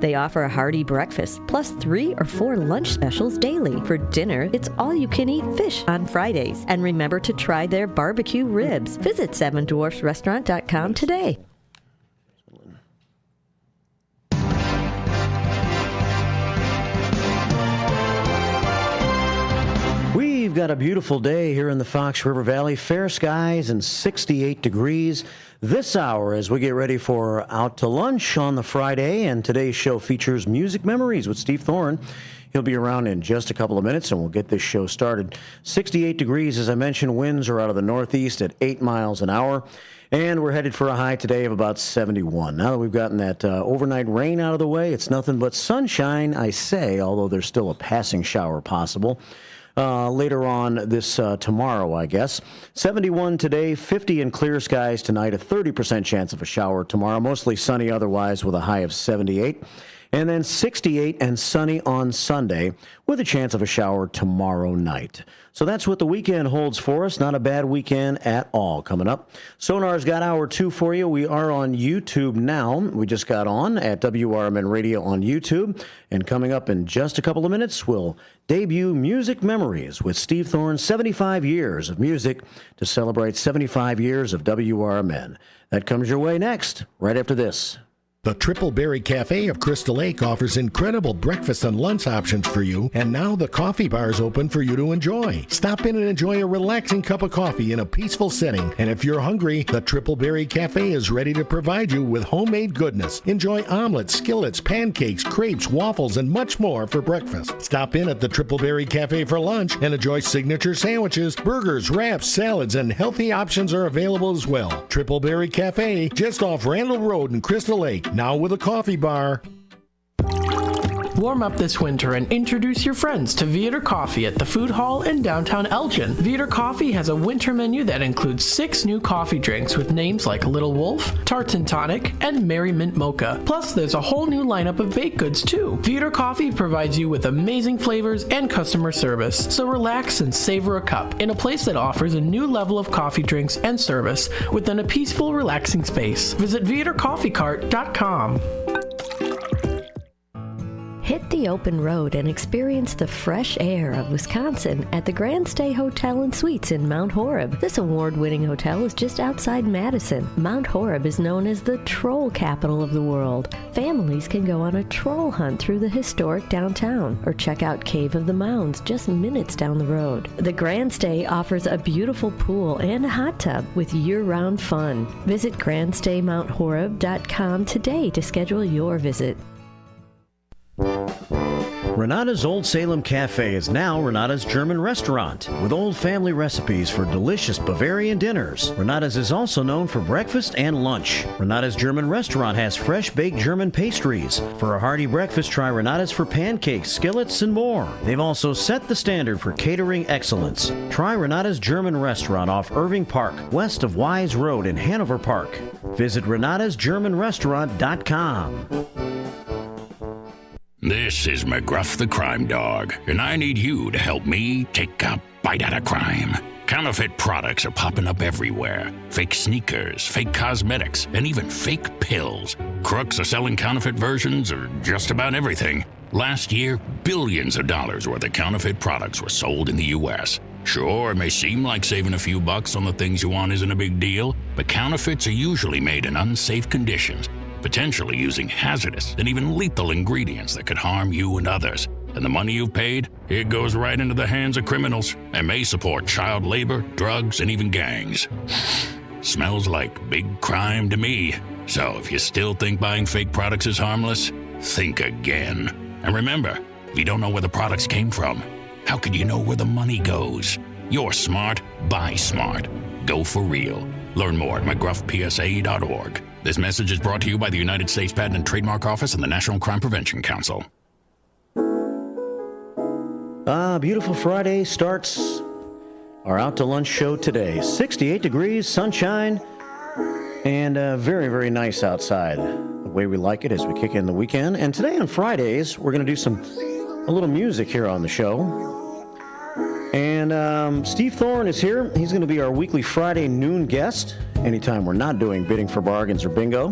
They offer a hearty breakfast, plus 3 or 4 lunch specials daily. For dinner, it's all-you-can-eat fish on Fridays. And remember to try their barbecue ribs. Visit sevendwarfsrestaurant.com today. We've got a beautiful day here in the Fox River Valley. Fair skies and 68 degrees this hour as we get ready for Out to Lunch on the Friday. And today's show features Music Memories with Steve Thoren. He'll be around in just a couple of minutes, and we'll get this show started. 68 degrees, as I mentioned. Winds are out of the northeast at 8 miles an hour. And we're headed for a high today of about 71. Now that we've gotten that overnight rain out of the way, it's nothing but sunshine, I say, although there's still a passing shower possible. Later on this tomorrow, I guess. 71 today, 50 in clear skies tonight, a 30% chance of a shower tomorrow, mostly sunny otherwise with a high of 78. And then 68 and sunny on Sunday with a chance of a shower tomorrow night. So that's what the weekend holds for us. Not a bad weekend at all coming up. Sonar's got hour 2 for you. We are on YouTube now. We just got on at WRMN Radio on YouTube. And coming up in just a couple of minutes, we'll debut Music Memories with Steve Thoren, 75 years of music to celebrate 75 years of WRMN. That comes your way next, right after this. The Triple Berry Cafe of Crystal Lake offers incredible breakfast and lunch options for you, and now the coffee bar is open for you to enjoy. Stop in and enjoy a relaxing cup of coffee in a peaceful setting, and if you're hungry, the Triple Berry Cafe is ready to provide you with homemade goodness. Enjoy omelets, skillets, pancakes, crepes, waffles, and much more for breakfast. Stop in at the Triple Berry Cafe for lunch and enjoy signature sandwiches, burgers, wraps, salads, and healthy options are available as well. Triple Berry Cafe, just off Randall Road in Crystal Lake. Now with a coffee bar. Warm up this winter and introduce your friends to Viator Coffee at the Food Hall in downtown Elgin. Viator Coffee has a winter menu that includes 6 new coffee drinks with names like Little Wolf, Tartan Tonic, and Merry Mint Mocha. Plus, there's a whole new lineup of baked goods too. Viator Coffee provides you with amazing flavors and customer service, so relax and savor a cup in a place that offers a new level of coffee drinks and service within a peaceful, relaxing space. Visit ViatorCoffeeCart.com. Hit the open road and experience the fresh air of Wisconsin at the Grand Stay Hotel and Suites in Mount Horeb. This award-winning hotel is just outside Madison. Mount Horeb is known as the troll capital of the world. Families can go on a troll hunt through the historic downtown or check out Cave of the Mounds just minutes down the road. The Grand Stay offers a beautiful pool and a hot tub with year-round fun. Visit grandstaymounthoreb.com today to schedule your visit. Renata's Old Salem Cafe is now Renata's German Restaurant, with old family recipes for delicious Bavarian dinners. Renata's is also known for breakfast and lunch. Renata's German Restaurant has fresh baked German pastries. For a hearty breakfast, try Renata's for pancakes, skillets, and more. They've also set the standard for catering excellence. Try Renata's German Restaurant off Irving Park, west of Wise Road in Hanover Park. Visit renatasgermanrestaurant.com. This is McGruff the Crime Dog, and I need you to help me take a bite out of crime. Counterfeit products are popping up everywhere. Fake sneakers, fake cosmetics, and even fake pills. Crooks are selling counterfeit versions of just about everything. Last year, billions of dollars worth of counterfeit products were sold in the U.S. Sure, it may seem like saving a few bucks on the things you want isn't a big deal, but counterfeits are usually made in unsafe conditions, potentially using hazardous and even lethal ingredients that could harm you and others. And the money you've paid, it goes right into the hands of criminals and may support child labor, drugs, and even gangs. Smells like big crime to me. So if you still think buying fake products is harmless, think again. And remember, if you don't know where the products came from, how could you know where the money goes? You're smart, buy smart. Go for real. Learn more at mcgruffpsa.org. This message is brought to you by the United States Patent and Trademark Office and the National Crime Prevention Council. Beautiful Friday starts our Out to Lunch show today. 68 degrees, sunshine, and very, very nice outside. The way we like it as we kick in the weekend. And today on Fridays, we're going to do a little music here on the show. And Steve Thoren is here. He's going to be our weekly Friday noon guest anytime we're not doing Bidding for Bargains or Bingo,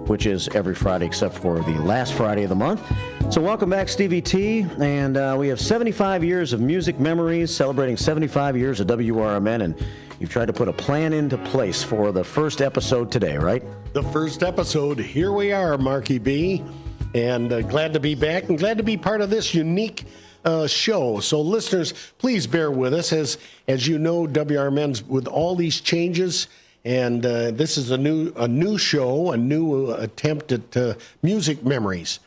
which is every Friday except for the last Friday of the month. So welcome back, Stevie T. And we have 75 years of music memories, celebrating 75 years of WRMN. And you've tried to put a plan into place for the first episode today, right? The first episode. Here we are, Marky B. And glad to be back and glad to be part of this unique show. So listeners, please bear with us. As you know, WRMN's with all these changes, and this is a new show, a new attempt at music memories.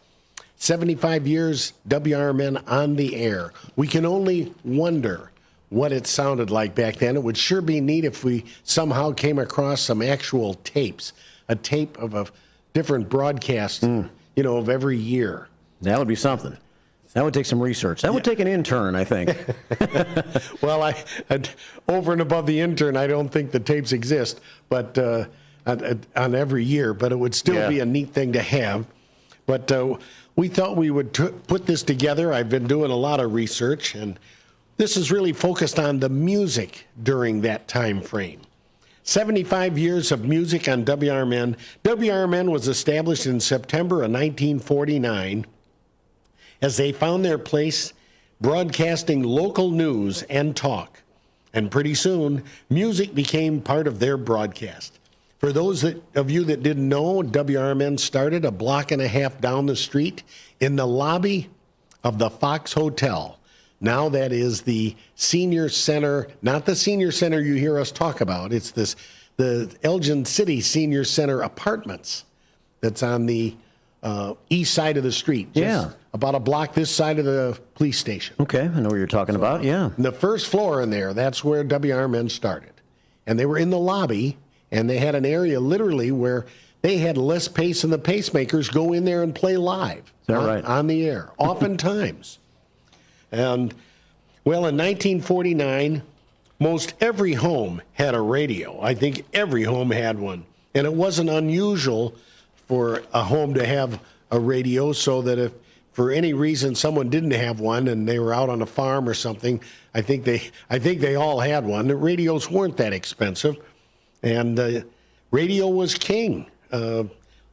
75 years WRMN on the air. We can only wonder what it sounded like back then. It would sure be neat if we somehow came across some actual tapes, a tape of a different broadcast, of every year. That would be something. That would take some research. That would take an intern, I think. Well, I over and above the intern, I don't think the tapes exist, but on every year. But it would still be a neat thing to have. But we thought we would put this together. I've been doing a lot of research, and this is really focused on the music during that time frame. 75 years of music on WRMN. WRMN was established in September of 1949. As they found their place broadcasting local news and talk. And pretty soon, music became part of their broadcast. For those of you that didn't know, WRMN started a block and a half down the street in the lobby of the Fox Hotel. Now that is the senior center, not the senior center you hear us talk about. It's the Elgin City Senior Center Apartments that's on the east side of the street. About a block this side of the police station. Okay, I know what you're talking about, yeah. The first floor in there, that's where WRMN started. And they were in the lobby, and they had an area literally where they had Les Pace and the Pacemakers go in there and play live. Is that right? On the air, oftentimes. And, well, in 1949, most every home had a radio. I think every home had one. And it wasn't unusual for a home to have a radio, so that if for any reason someone didn't have one and they were out on a farm or something, I think they all had one. The radios weren't that expensive, and radio was king.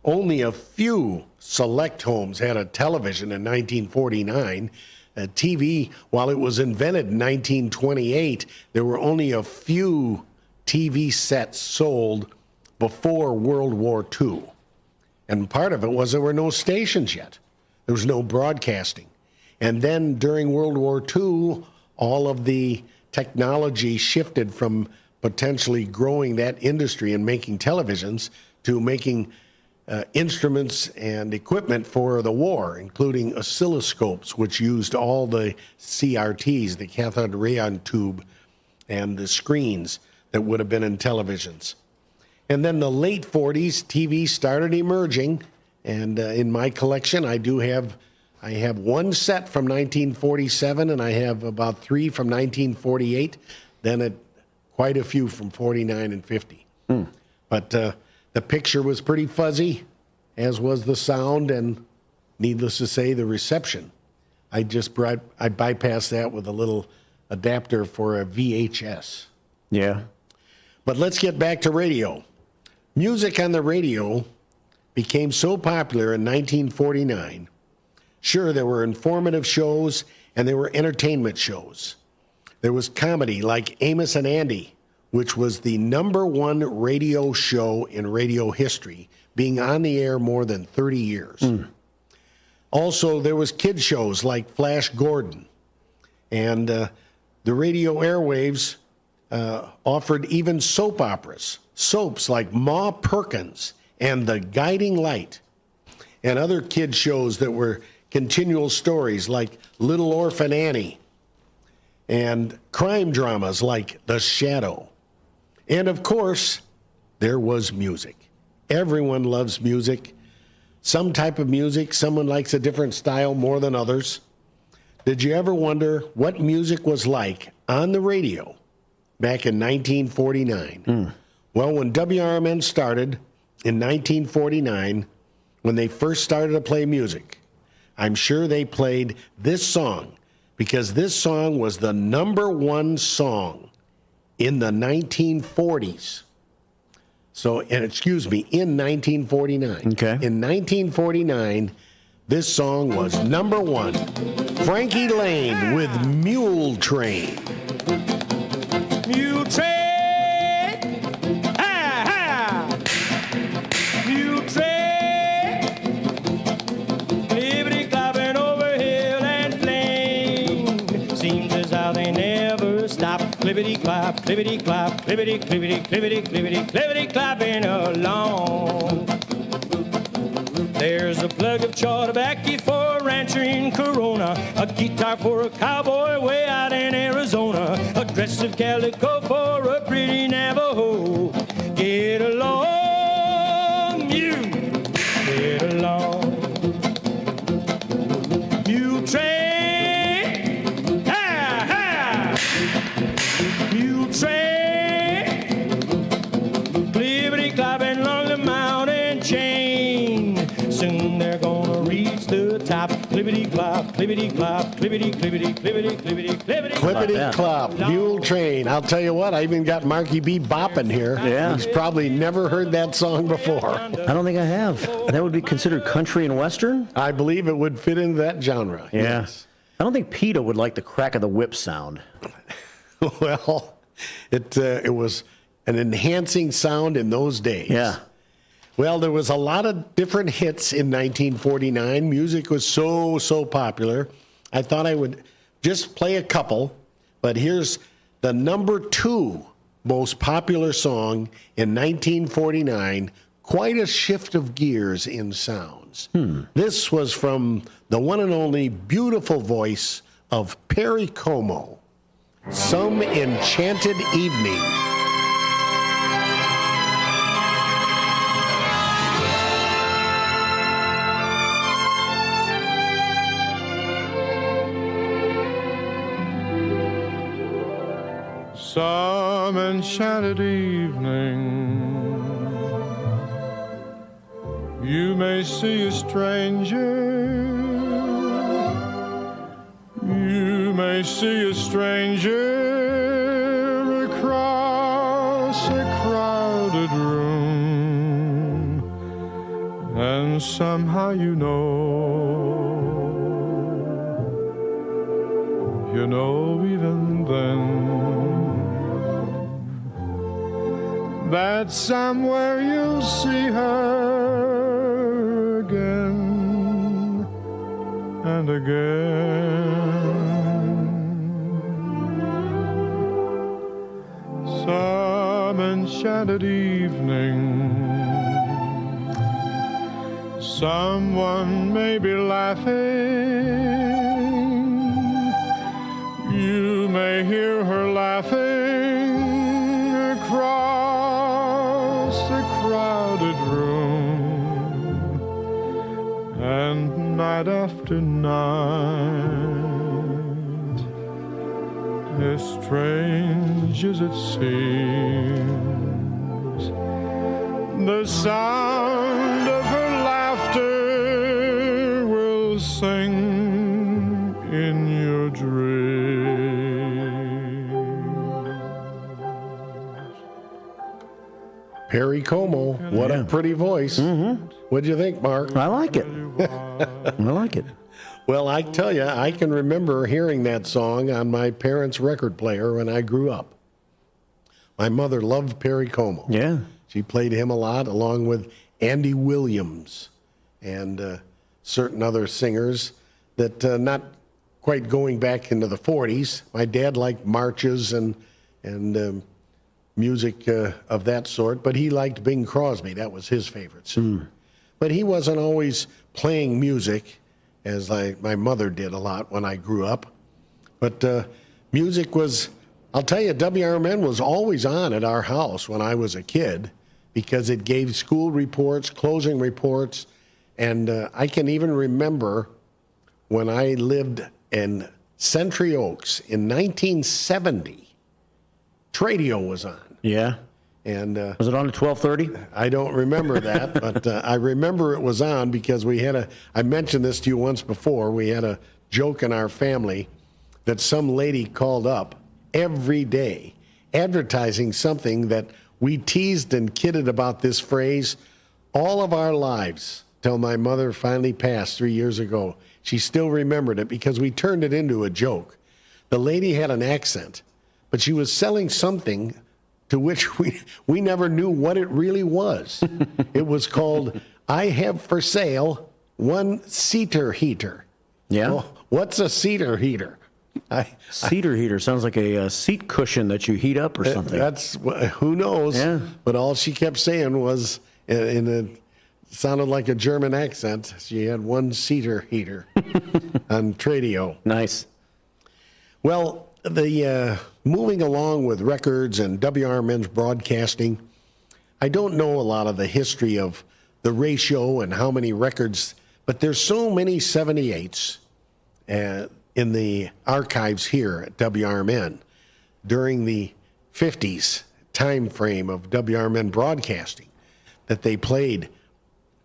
Only a few select homes had a television in 1949. TV, while it was invented in 1928, there were only a few TV sets sold before World War II. And part of it was there were no stations yet. There was no broadcasting. And then during World War II, all of the technology shifted from potentially growing that industry and making televisions to making instruments and equipment for the war, including oscilloscopes, which used all the CRTs, the cathode ray tube, and the screens that would have been in televisions. And then the late 40s, TV started emerging. And in my collection, I have one set from 1947, and I have about three from 1948, then quite a few from 49 and 50. But the picture was pretty fuzzy, as was the sound, and needless to say, the reception. I bypassed that with a little adapter for a VHS. Yeah. But let's get back to radio. Music on the radio became so popular in 1949. Sure, there were informative shows and there were entertainment shows. There was comedy like Amos and Andy, which was the #1 radio show in radio history, being on the air more than 30 years. Also, there was kids shows like Flash Gordon. And the radio airwaves offered even soap operas, soaps like Ma Perkins and The Guiding Light, and other kid shows that were continual stories like Little Orphan Annie, and crime dramas like The Shadow. And of course, there was music. Everyone loves music. Some type of music, someone likes a different style more than others. Did you ever wonder what music was like on the radio back in 1949? Well, when WRMN started in 1949, when they first started to play music, I'm sure they played this song because this song was the number one song in the 1940s. So, and excuse me, in 1949. Okay. In 1949, this song was number one. Frankie Lane with Mule Train. Mule train, ha ha. Mule train, clippity clopping over hill and plain. Seems as how they never stop. Clippity clop, clippity clop, clippity clippity clippity clippity clippity clopping along. There's a plug of chaw tobacco for a rancher in Corona, a guitar for a cowboy way out in Arizona, a dress of calico for a pretty Navajo. Get along, mule, get along. Mule train, ha ha. Mule train, clippity clopping along the mountain chain. Soon they're gonna reach the top. Clippity clop, clippity clop, clippity clippity clippity clippity clippity. Clippity clop, Mule Train. I'll tell you what, I even got Marky B bopping here. Yeah. He's probably never heard that song before. I don't think I have. That would be considered country and western? I believe it would fit into that genre. Yeah. Yes. I don't think PETA would like the crack of the whip sound. Well, it was an enhancing sound in those days. Yeah. Well, there was a lot of different hits in 1949. Music was so popular. I thought I would just play a couple, but here's the number 2 most popular song in 1949. Quite a shift of gears in sounds. This was from the one and only beautiful voice of Perry Como, Some Enchanted Evening. Some enchanted evening, you may see a stranger. You may see a stranger across a crowded room, and somehow you know even then, that somewhere you'll see her again and again. Some enchanted evening, someone may be laughing. You may hear her laughing across a crowded room, and night after night, as strange as it seems, the sound of her laughter will sing in your dreams. Perry Como, what a pretty voice. Mm-hmm. What'd you think, Mark? I like it. I like it. Well, I tell you, I can remember hearing that song on my parents' record player when I grew up. My mother loved Perry Como. Yeah. She played him a lot, along with Andy Williams and certain other singers that not quite going back into the 40s. My dad liked marches and music of that sort, but he liked Bing Crosby. That was his favorite singer. But he wasn't always playing music, as my mother did a lot when I grew up. But music was, I'll tell you, WRMN was always on at our house when I was a kid, because it gave school reports, closing reports, and I can even remember when I lived in Century Oaks in 1970, Tradio was on. Yeah. And Was it on at 12:30? I don't remember that, but I remember it was on because I mentioned this to you once before, we had a joke in our family that some lady called up every day advertising something that we teased and kidded about this phrase all of our lives till my mother finally passed 3 years ago. She still remembered it because we turned it into a joke. The lady had an accent, but she was selling something to which we never knew what it really was. It was called, I have for sale 1-seater heater. Yeah. Well, what's a seater heater? Cedar heater sounds like a seat cushion that you heat up or something. That's, who knows? Yeah. But all she kept saying was, sounded like a German accent, she had 1-seater heater on Tradio. Nice. Well, the moving along with records and WRMN's broadcasting, I don't know a lot of the history of the ratio and how many records, but there's so many 78s in the archives here at WRMN during the 50s time frame of WRMN broadcasting that they played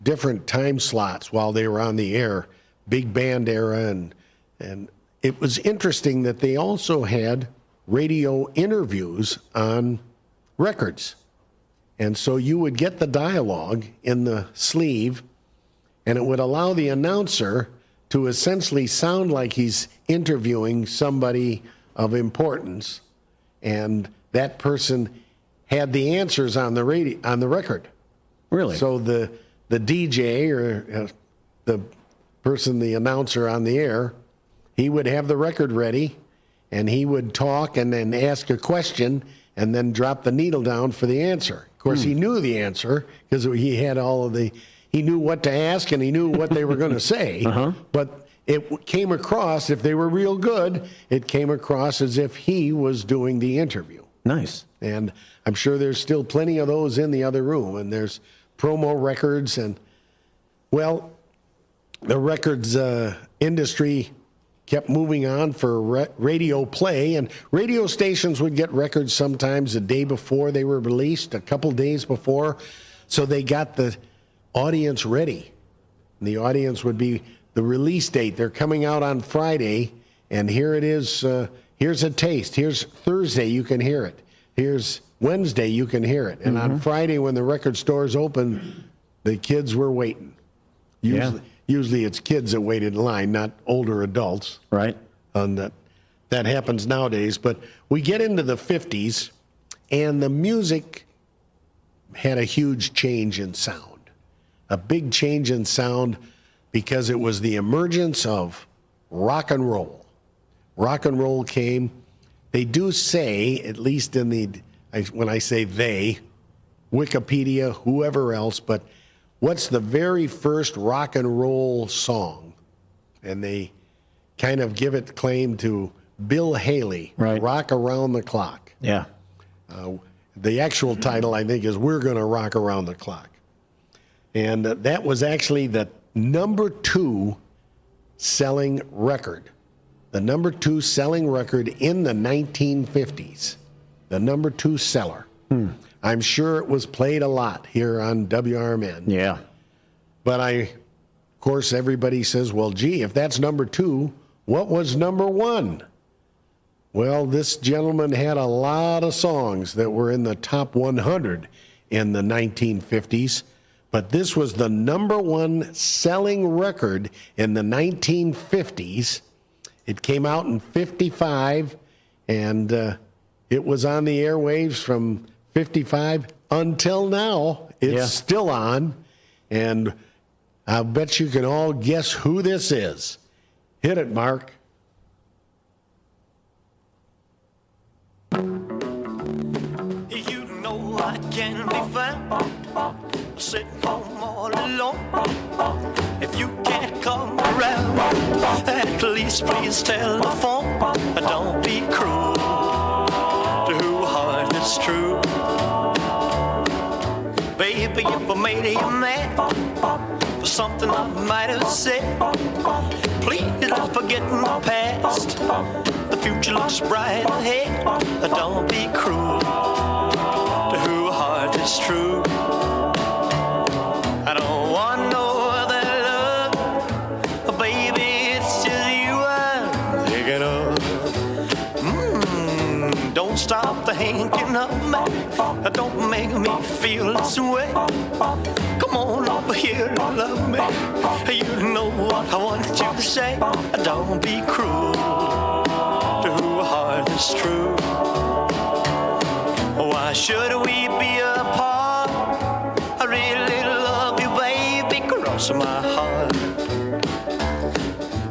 different time slots while they were on the air, big band era, and it was interesting that they also had radio interviews on records. And so you would get the dialogue in the sleeve, and it would allow the announcer to essentially sound like he's interviewing somebody of importance, and that person had the answers on the radio, on the record. Really? So the DJ or the person, the announcer on the air, he would have the record ready, and he would talk and then ask a question and then drop the needle down for the answer. Of course, he knew the answer because he had he knew what to ask and he knew what they were going to say. But it came across, if they were real good, it came across as if he was doing the interview. Nice. And I'm sure there's still plenty of those in the other room. And there's promo records. And, well, the records industry kept moving on for radio play. And radio stations would get records sometimes a day before they were released, a couple days before. So they got the audience ready. And the audience would be the release date. They're coming out on Friday, and here it is. Here's a taste. Here's Thursday, you can hear it. Here's Wednesday, you can hear it. And on Friday, when the record stores open, the kids were waiting. Usually it's kids that waited in line, not older adults. Right. And that happens nowadays. But we get into the 50s, and the music had a huge change in sound. A big change in sound because it was the emergence of rock and roll. Rock and roll came. They do say, at least when I say they, Wikipedia, whoever else, but what's the very first rock and roll song? And they kind of give it claim to Bill Haley, right. Rock Around the Clock. Yeah. The actual title, I think, is We're Gonna Rock Around the Clock. And that was actually the number 2 selling record. The number 2 selling record in the 1950s. The number 2 seller. I'm sure it was played a lot here on WRMN. Yeah. But of course, everybody says, well, gee, if that's number 2, what was number 1? Well, this gentleman had a lot of songs that were in the top 100 in the 1950s, but this was the number 1 selling record in the 1950s. It came out in 55, and it was on the airwaves from 55 until now. It's still on, and I bet you can all guess who this is. Hit it, Mark. You know I can be found sitting home all alone. If you can't come around, at least please telephone. Don't be cruel to who heart is true. Baby, if I made you mad for something I might have said, please don't forget my past. The future looks bright ahead. Don't be cruel to who heart is true. I don't want no other love, baby, it's just you I'm thinking of. stop thinking of me. Don't make me feel this way. Come on over here and love me. You know what I want you to say. Don't be cruel to a heart that's true. Why should we be apart? I really love you, baby, cross my heart.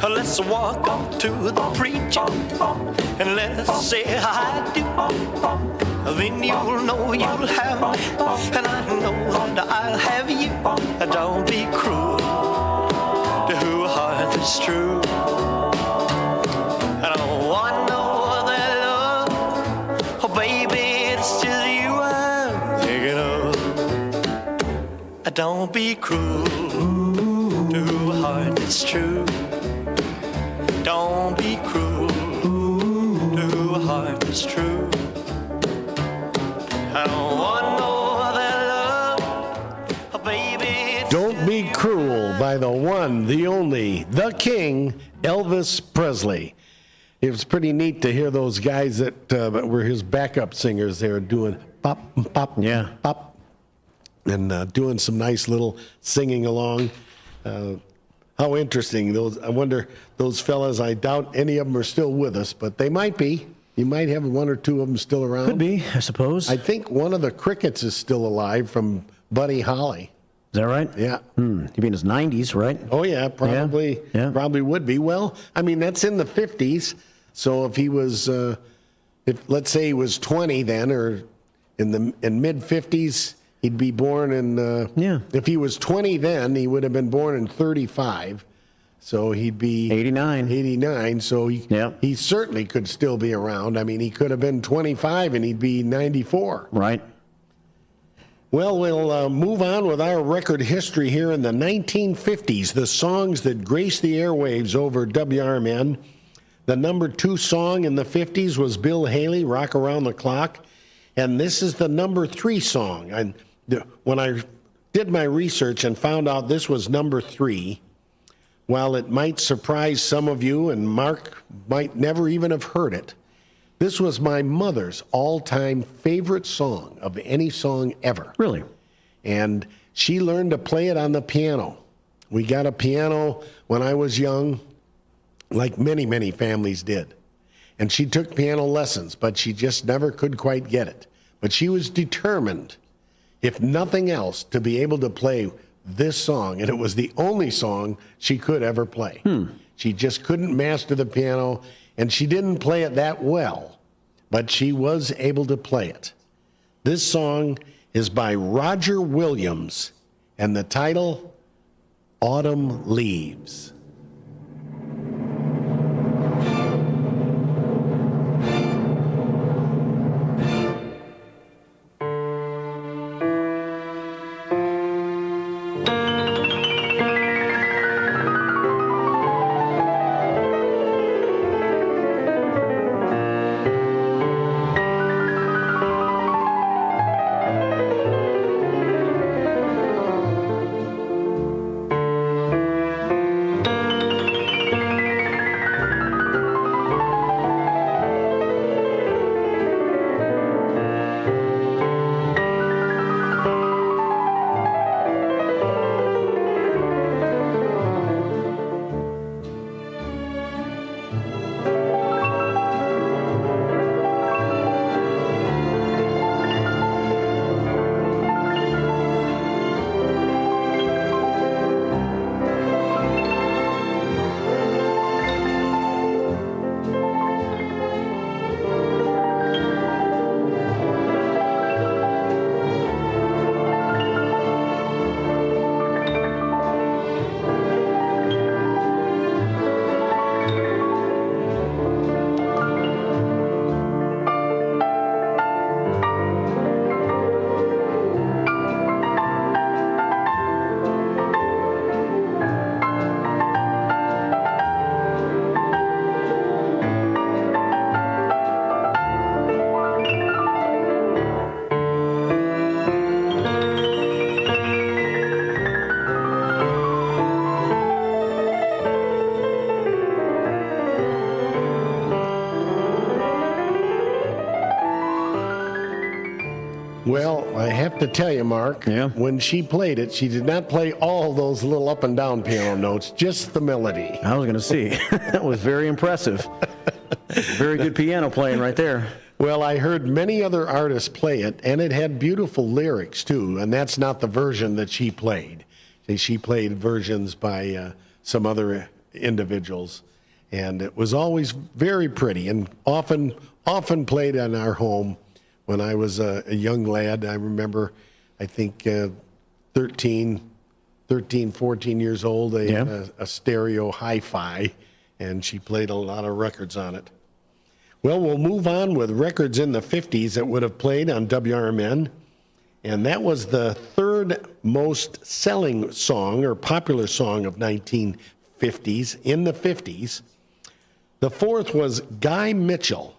Let's walk up to the preacher and let's say I do. Then you'll know you'll have me, and I know that I'll have you. Don't be cruel to a heart that's true. I don't want no other love. Oh, baby, it's just you I'm thinking of. Don't be cruel to a heart that's true. Don't be cruel to a heart that's true. I don't want no other love, oh, baby. Don't Be Cruel by the one, the only, the king, Elvis Presley. It was pretty neat to hear those guys that were his backup singers there doing pop, pop, Yeah. pop, and doing some nice little singing along. How interesting. I wonder, those fellas, I doubt any of them are still with us, but they might be. You might have one or two of them still around. Could be, I suppose. I think one of the Crickets is still alive from Buddy Holly. Is that right? Yeah. You mean his 90s, right? Oh, yeah, probably. Yeah. Probably would be. Well, I mean, that's in the 50s. So if he was, let's say he was 20 then, or in mid-50s, he'd be born in, if he was 20 then, he would have been born in 35. So he'd be 89. So he certainly could still be around. I mean, he could have been 25 and he'd be 94. Right. Well, we'll move on with our record history here in the 1950s, the songs that graced the airwaves over WRMN. The number 2 song in the 50s was Bill Haley, Rock Around the Clock. And this is the number 3 song. And when I did my research and found out this was number 3, while it might surprise some of you, and Mark might never even have heard it, this was my mother's all-time favorite song of any song ever. Really? And she learned to play it on the piano. We got a piano when I was young, like many, many families did. And she took piano lessons, but she just never could quite get it. But she was determined, if nothing else, to be able to play this song, and it was the only song she could ever play. She just couldn't master the piano, and she didn't play it that well, but she was able to play it. This song is by Roger Williams, and the title, Autumn Leaves. Well, I have to tell you, Mark, when she played it, she did not play all those little up and down piano notes, just the melody. I was going to see. That was very impressive. Very good piano playing right there. Well, I heard many other artists play it, and it had beautiful lyrics, too, and that's not the version that she played. She played versions by some other individuals, and it was always very pretty and often played in our home. When I was a young lad, I remember, I think 13, 14 years old, they had a stereo hi-fi, and she played a lot of records on it. Well, we'll move on with records in the 50s that would have played on WRMN, and that was the third most selling song or popular song of 1950s in the 50s. The fourth was Guy Mitchell,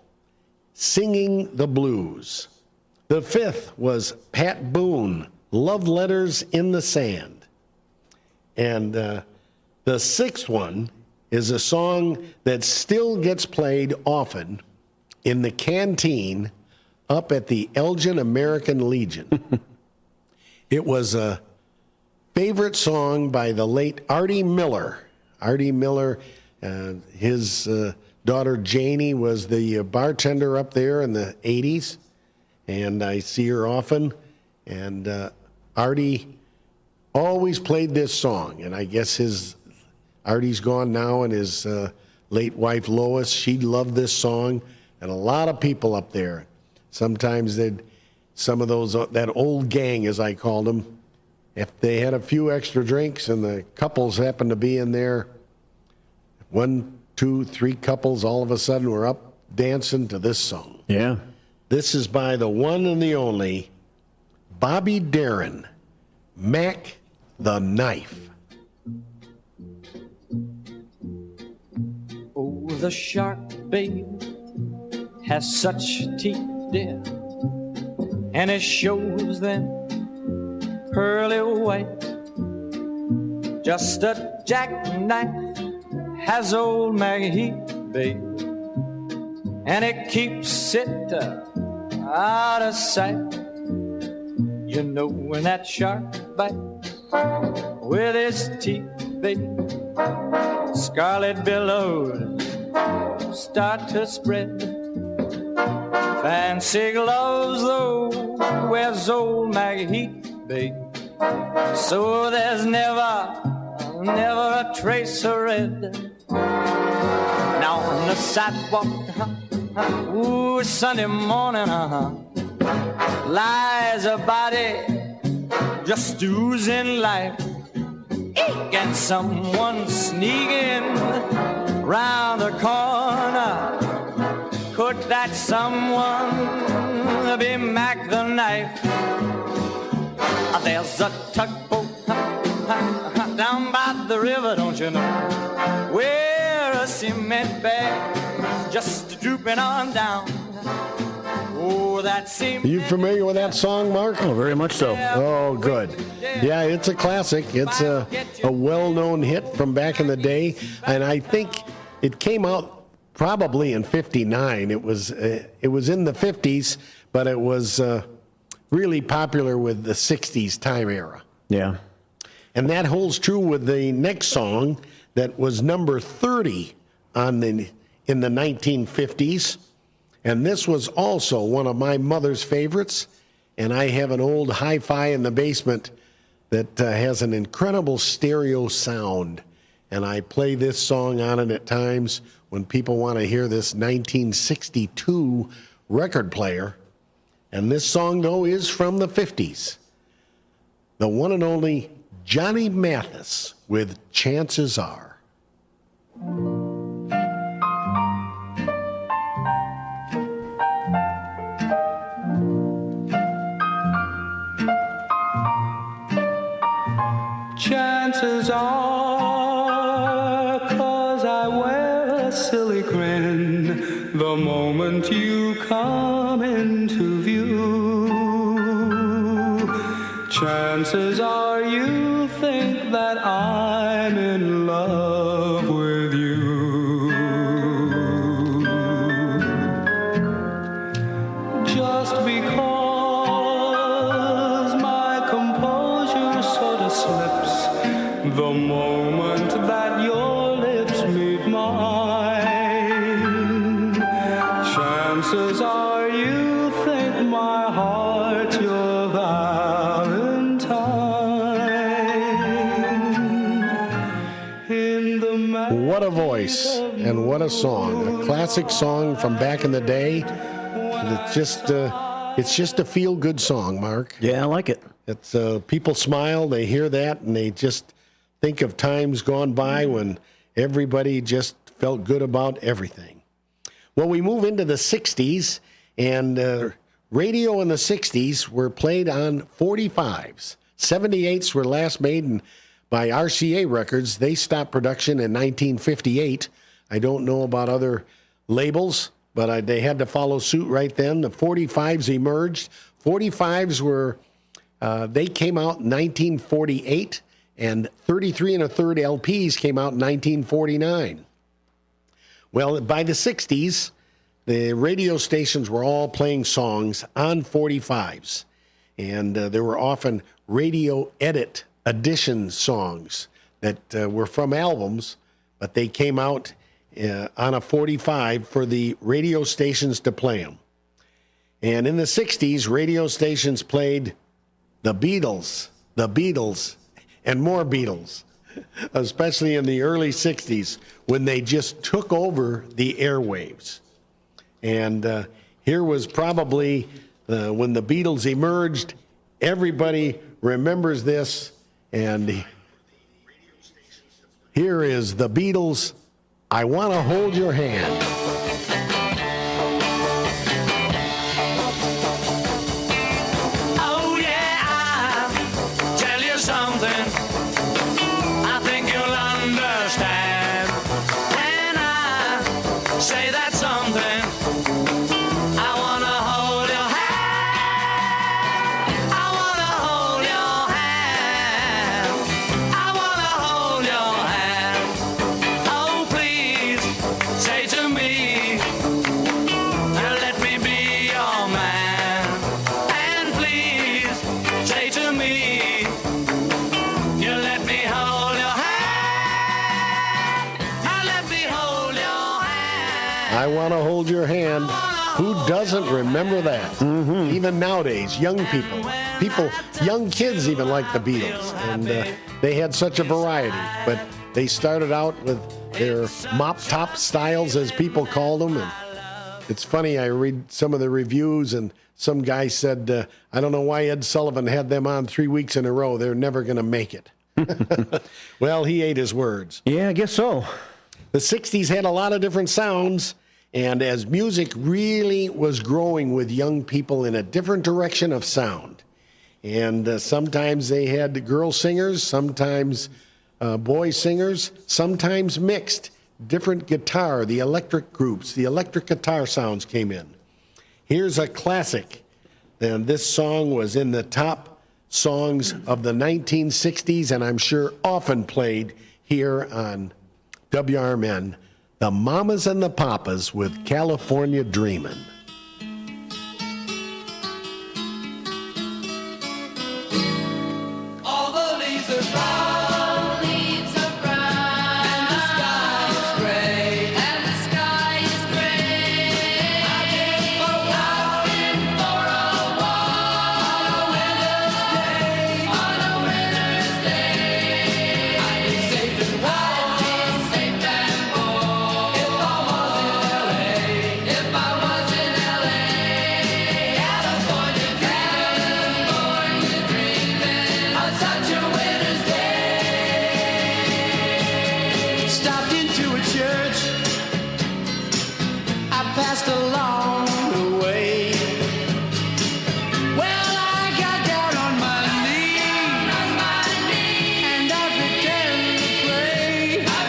Singing the Blues. The fifth was Pat Boone, Love Letters in the Sand. And the sixth one is a song that still gets played often in the canteen up at the Elgin American Legion. It was a favorite song by the late Artie Miller. Artie Miller, his daughter Janie was the bartender up there in the 80s, and I see her often. And Artie always played this song, and I guess Artie's gone now, and his late wife Lois, she loved this song, and a lot of people up there. Sometimes that old gang, as I called them, if they had a few extra drinks and the couples happened to be in there, 1, 2, 3 couples all of a sudden were up dancing to this song. Yeah. This is by the one and the only Bobby Darin, Mac the Knife. Oh, the shark, babe, has such teeth, dear, and it shows them pearly white. Just a jackknife has old Maggie, babe, and it keeps it out of sight. You know when that shark bites with his teeth, babe, scarlet billows start to spread. Fancy gloves, though, wears old Maggie, babe, so there's never a trace of red. Now on the sidewalk, ooh, Sunday morning, lies a body just oozing life. Eek! And someone sneaking round the corner. Could that someone be Mac the Knife? There's a tugboat down by the river, don't you know, where a cement bag just drooping on down. Oh, that cement. Are you familiar with that song, Mark? Oh, very much so. Oh, good. Yeah, it's a classic. It's a well-known hit from back in the day, and I think it came out probably in '59. It was in the '50s, but it was really popular with the '60s time era. Yeah. And that holds true with the next song that was number 30 in the 1950s. And this was also one of my mother's favorites. And I have an old hi-fi in the basement that has an incredible stereo sound. And I play this song on it at times when people want to hear this 1962 record player. And this song, though, is from the 50s. The one and only Johnny Mathis with Chances Are. Chances are, 'cause I wear a silly grin the moment you come into view. Chances are you think that I'm in love with you. Just because voice, and what a song. A classic song from back in the day. It's just a feel-good song, Mark. Yeah, I like it. It's people smile, they hear that, and they just think of times gone by when everybody just felt good about everything. Well, we move into the 60s, and radio in the 60s were played on 45s. 78s were last made by RCA Records. They stopped production in 1958. I don't know about other labels, but they had to follow suit right then. The 45s emerged. 45s were, they came out in 1948, and 33 1/3 LPs came out in 1949. Well, by the 60s, the radio stations were all playing songs on 45s, and there were often radio edit edition songs that were from albums, but they came out on a 45 for the radio stations to play them. And in the 60s, radio stations played the Beatles, and more Beatles, especially in the early 60s when they just took over the airwaves. And here was probably when the Beatles emerged. Everybody remembers this, and here is the Beatles, I Want to Hold Your Hand. Oh yeah, I'll tell you something I think you'll understand. And I say that something, I want to hold your hand. I want to hold your hand. I want to hold your hand. Oh, please say to me, let me be your man. And please say to me, you let me hold your hand. Let me hold your hand. I Want to Hold Your Hand. Who doesn't remember that? Mm-hmm. Even nowadays, young young kids even like the Beatles. And they had such a variety. But they started out with their mop-top styles, as people called them. And it's funny, I read some of the reviews, and some guy said, I don't know why Ed Sullivan had them on 3 weeks in a row. They're never going to make it. Well, he ate his words. Yeah, I guess so. The 60s had a lot of different sounds, and as music really was growing with young people in a different direction of sound, and sometimes they had girl singers, sometimes boy singers, sometimes mixed, different guitar, the electric groups, the electric guitar sounds came in. Here's a classic, and this song was in the top songs of the 1960s, and I'm sure often played here on WRMN, the Mamas and the Papas with California Dreamin'. All the leaves are brown, and the sky is gray, I've been for a walk on a winter's day. I'd be safe and warm if I was in LA. California dreaming on such a winter's day. Stopped into a church, I passed along the way. Well, I got down on my knees, and I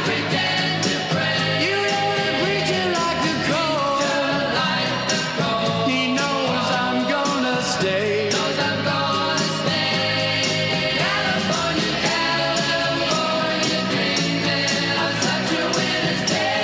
pretend to pray. You know the preacher like the cold. He knows I'm gonna stay. California dreaming on such a winter's day.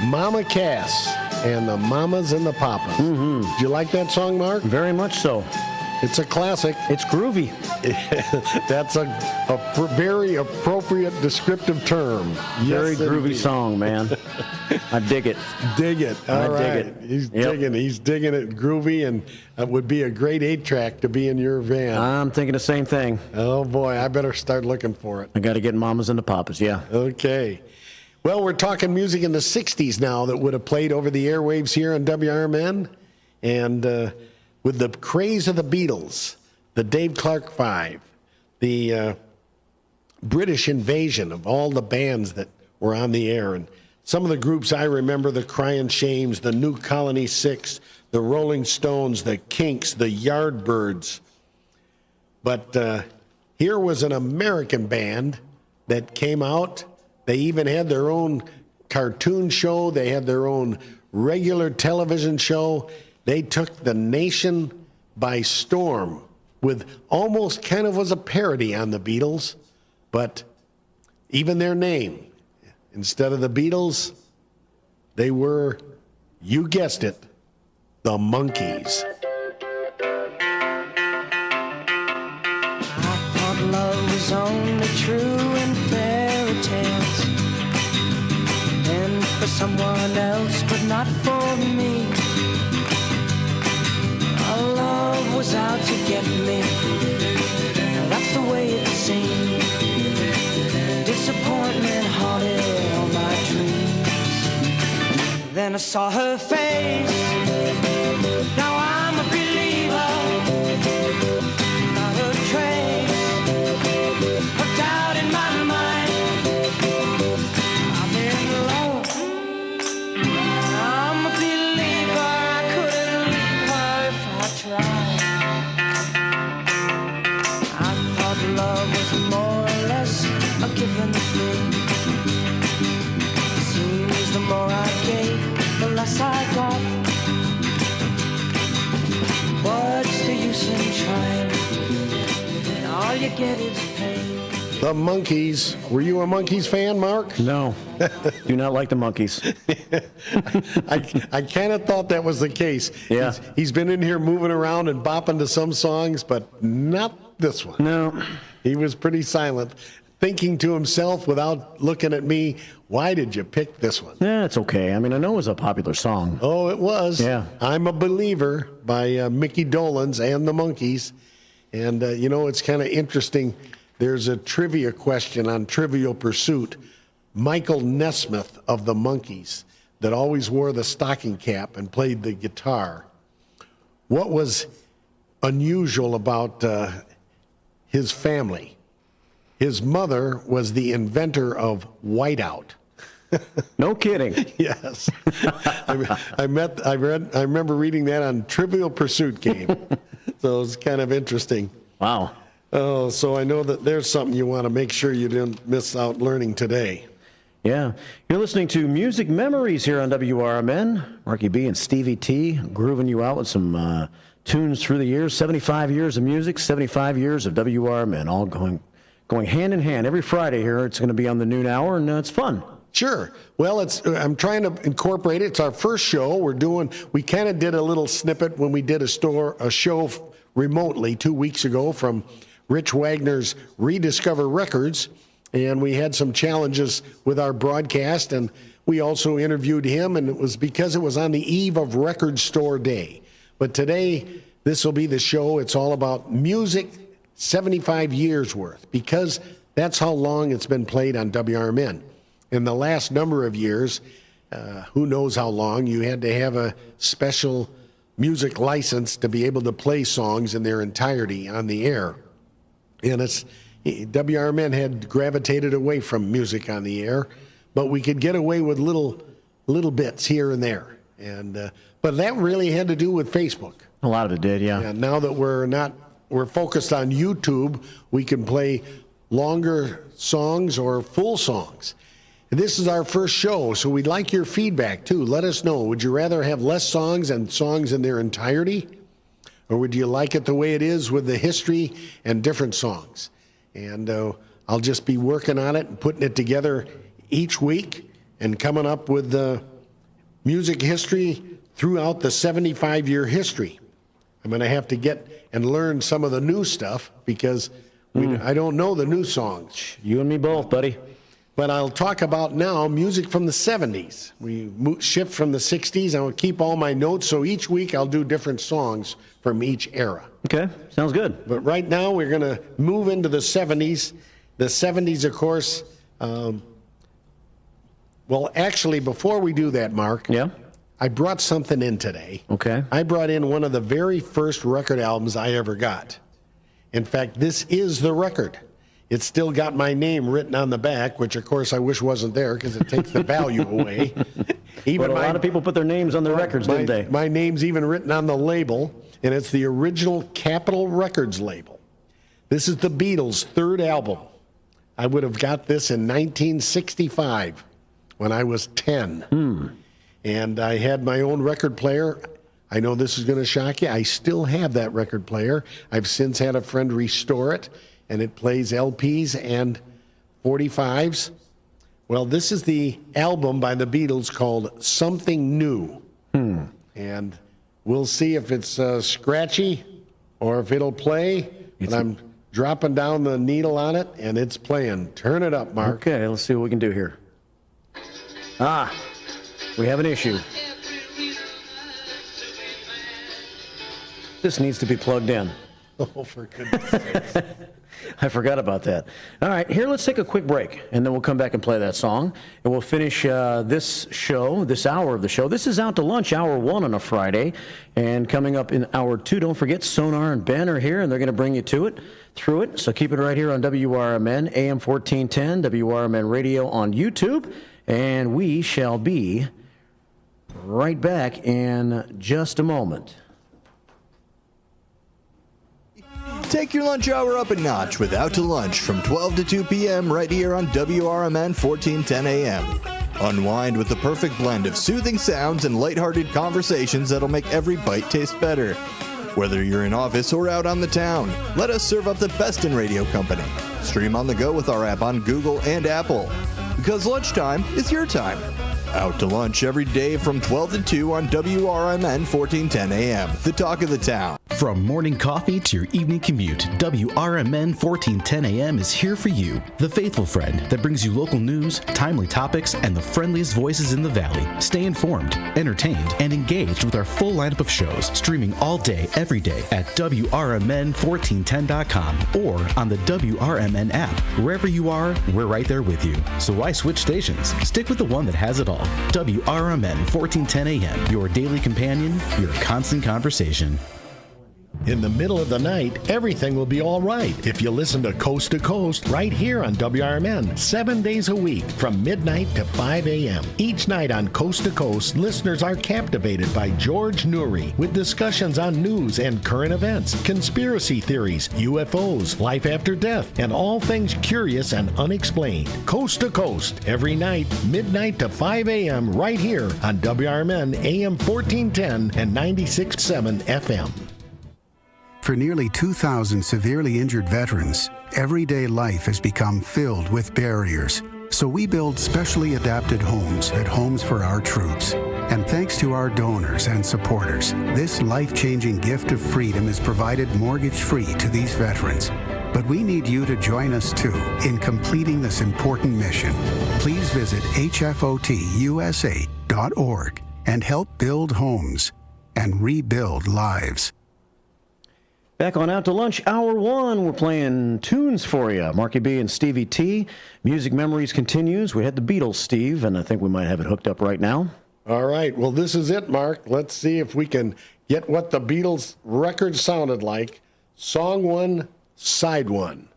Mama Cass and the Mamas and the Papas. Mm-hmm. Did you like that song, Mark? Very much so. It's a classic. It's groovy. That's a very appropriate descriptive term. Very Yes, groovy indeed. song, man. I dig it. Dig it. All right. dig it. He's Yep. digging. He's digging it groovy, and it would be a great 8-track to be in your van. I'm thinking the same thing. Oh boy, I better start looking for it. I got to get Mamas and the Papas, yeah. Okay. Well, we're talking music in the 60s now that would have played over the airwaves here on WRMN. And with the craze of the Beatles, the Dave Clark Five, the British invasion of all the bands that were on the air. And some of the groups I remember, the Crying Shames, the New Colony Six, the Rolling Stones, the Kinks, the Yardbirds. But here was an American band that came out. They even had their own cartoon show. They had their own regular television show. They took the nation by storm with almost kind of was a parody on the Beatles, but even their name, instead of the Beatles, they were, you guessed it, the Monkees. I thought love was only true in fairy tales, and for someone else, but not for me. Our love was out to get me, that's the way it seemed. Disappointment haunted all my dreams. Then I saw her face, now I'm a believer. Not a trace of doubt in my mind. I'm in love, I'm a believer. I couldn't leave her if I tried. I thought love was more or less a given thing. It seems the more I gave, the less I got. What's the use in trying? All you get is pain. The Monkees. Were you a Monkees fan, Mark? No, do not like the Monkees. I kind of thought that was the case. Yeah. He's been in here moving around and bopping to some songs, but not this one. No. He was pretty silent, thinking to himself without looking at me, why did you pick this one? Yeah, it's okay. I mean, I know it was a popular song. Oh, it was. Yeah. I'm a Believer by Mickey Dolenz and the Monkees. And, it's kind of interesting. There's a trivia question on Trivial Pursuit. Michael Nesmith of the Monkees, that always wore the stocking cap and played the guitar. What was unusual about his family? His mother was the inventor of whiteout. No kidding. Yes. I remember reading that on Trivial Pursuit game. So it's kind of interesting. Wow. Oh, so I know that there's something you want to make sure you didn't miss out learning today. Yeah. You're listening to Music Memories here on WRMN. Marky B and Stevie T grooving you out with some tunes through the years. 75 years of music, 75 years of WRMN, all going hand in hand. Every Friday here, it's going to be on the noon hour, and it's fun. Sure. Well, I'm trying to incorporate it. It's our first show. We kind of did a little snippet when we did a show remotely 2 weeks ago from Rich Wagner's Rediscover Records, and we had some challenges with our broadcast, and we also interviewed him, and it was because it was on the eve of Record Store Day. But today, this will be the show. It's all about music 75 years worth, because that's how long it's been played on WRMN. In the last number of years, who knows how long, you had to have a special music license to be able to play songs in their entirety on the air. And WRMN had gravitated away from music on the air, but we could get away with little bits here and there. And but that really had to do with Facebook. A lot of it did, yeah. And now that we're focused on YouTube, we can play longer songs or full songs. And this is our first show, so we'd like your feedback too. Let us know. Would you rather have less songs and songs in their entirety? Or would you like it the way it is with the history and different songs? And I'll just be working on it and putting it together each week and coming up with music history throughout the 75-year history. I'm going to have to get and learn some of the new stuff because I don't know the new songs. You and me both, buddy. But I'll talk about now music from the 70s. We shift from the 60s. I will keep all my notes, so each week I'll do different songs from each era. Okay, sounds good. But right now we're going to move into the 70s. The 70s, of course. Well, actually, before we do that, Mark, I brought something in today. Okay. I brought in one of the very first record albums I ever got. In fact, this is the record. It's still got my name written on the back, which, of course, I wish wasn't there because it takes the value away. But a lot of people put their names on their records, didn't they? My name's even written on the label, and it's the original Capitol Records label. This is the Beatles' third album. I would have got this in 1965 when I was 10. And I had my own record player. I know this is going to shock you. I still have that record player. I've since had a friend restore it, and it plays LPs and 45s. Well, this is the album by the Beatles called Something New. And we'll see if it's scratchy or if it'll play. But I'm dropping down the needle on it, and it's playing. Turn it up, Mark. Okay, let's see what we can do here. We have an issue. This needs to be plugged in. Oh, for goodness sakes. I forgot about that. All right, here, let's take a quick break, and then we'll come back and play that song. And we'll finish this show, this hour of the show. This is Out to Lunch, hour 1 on a Friday. And coming up in hour 2, don't forget, Sonar and Ben are here, and they're going to bring you through it. So keep it right here on WRMN, AM 1410, WRMN Radio on YouTube. And we shall be right back in just a moment. Take your lunch hour up a notch with Out to Lunch from 12 to 2 p.m. right here on WRMN 1410 AM. Unwind with the perfect blend of soothing sounds and lighthearted conversations that'll make every bite taste better. Whether you're in office or out on the town, let us serve up the best in radio company. Stream on the go with our app on Google and Apple. Because lunchtime is your time. Out to Lunch every day from 12 to 2 on WRMN 1410 AM, the talk of the town. From morning coffee to your evening commute, WRMN 1410 AM is here for you. The faithful friend that brings you local news, timely topics, and the friendliest voices in the Valley. Stay informed, entertained, and engaged with our full lineup of shows, streaming all day, every day at WRMN1410.com or on the WRMN app. Wherever you are, we're right there with you. So why switch stations? Stick with the one that has it all. WRMN 1410 AM, your daily companion, your constant conversation. In the middle of the night, everything will be all right if you listen to Coast right here on WRMN, 7 days a week from midnight to 5 a.m. Each night on Coast to Coast, listeners are captivated by George Noory with discussions on news and current events, conspiracy theories, UFOs, life after death, and all things curious and unexplained. Coast to Coast, every night, midnight to 5 a.m. right here on WRMN AM 1410 and 96.7 FM. For nearly 2,000 severely injured veterans, everyday life has become filled with barriers. So we build specially adapted homes at Homes for Our Troops. And thanks to our donors and supporters, this life-changing gift of freedom is provided mortgage-free to these veterans. But we need you to join us too in completing this important mission. Please visit hfotusa.org and help build homes and rebuild lives. Back on Out to Lunch, hour 1, we're playing tunes for you. Marky B and Stevie T. Music Memories continues. We had the Beatles, Steve, and I think we might have it hooked up right now. All right. Well, this is it, Mark. Let's see if we can get what the Beatles record sounded like. Song 1, side 1.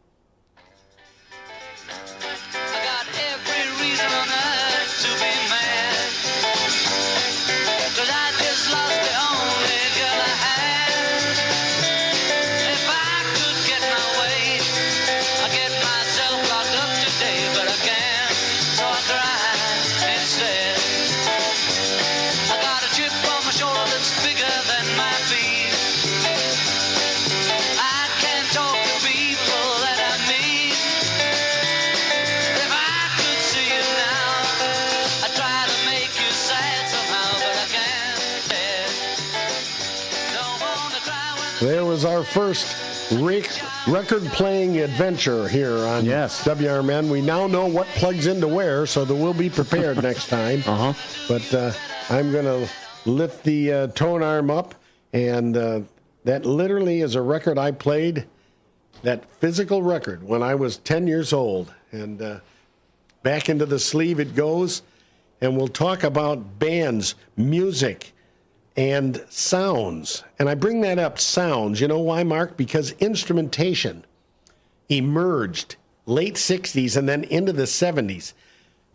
Bigger than my feet. I can't talk to people that There was our first record-playing adventure here on WRMN. We now know what plugs into where, so that we'll be prepared next time. But I'm going to lift the tone arm up, and that literally is a record I played, that physical record, when I was 10 years old. And back into the sleeve it goes, and we'll talk about bands, music, and sounds. And I bring that up, sounds. You know why, Mark? Because instrumentation emerged late 60s and then into the 70s.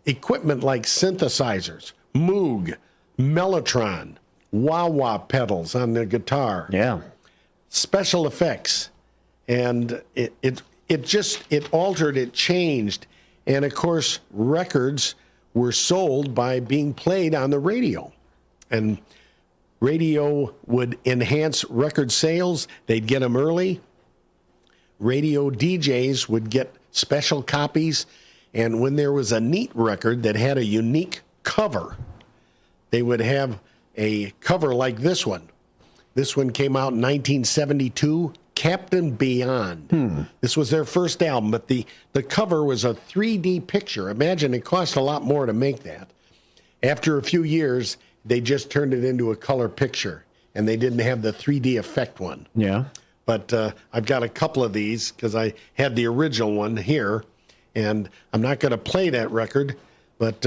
Equipment like synthesizers, Moog, Mellotron, wah-wah pedals on the guitar. Special effects. And it altered, it changed. And of course, records were sold by being played on the radio. And radio would enhance record sales. They'd get them early. Radio DJs would get special copies. And when there was a neat record that had a unique cover, they would have a cover like this one. This one came out in 1972, Captain Beyond. This was their first album, but the cover was a 3D picture. Imagine it cost a lot more to make that. After a few years, they just turned it into a color picture, and they didn't have the 3D effect one. But I've got a couple of these because I had the original one here, and I'm not going to play that record, but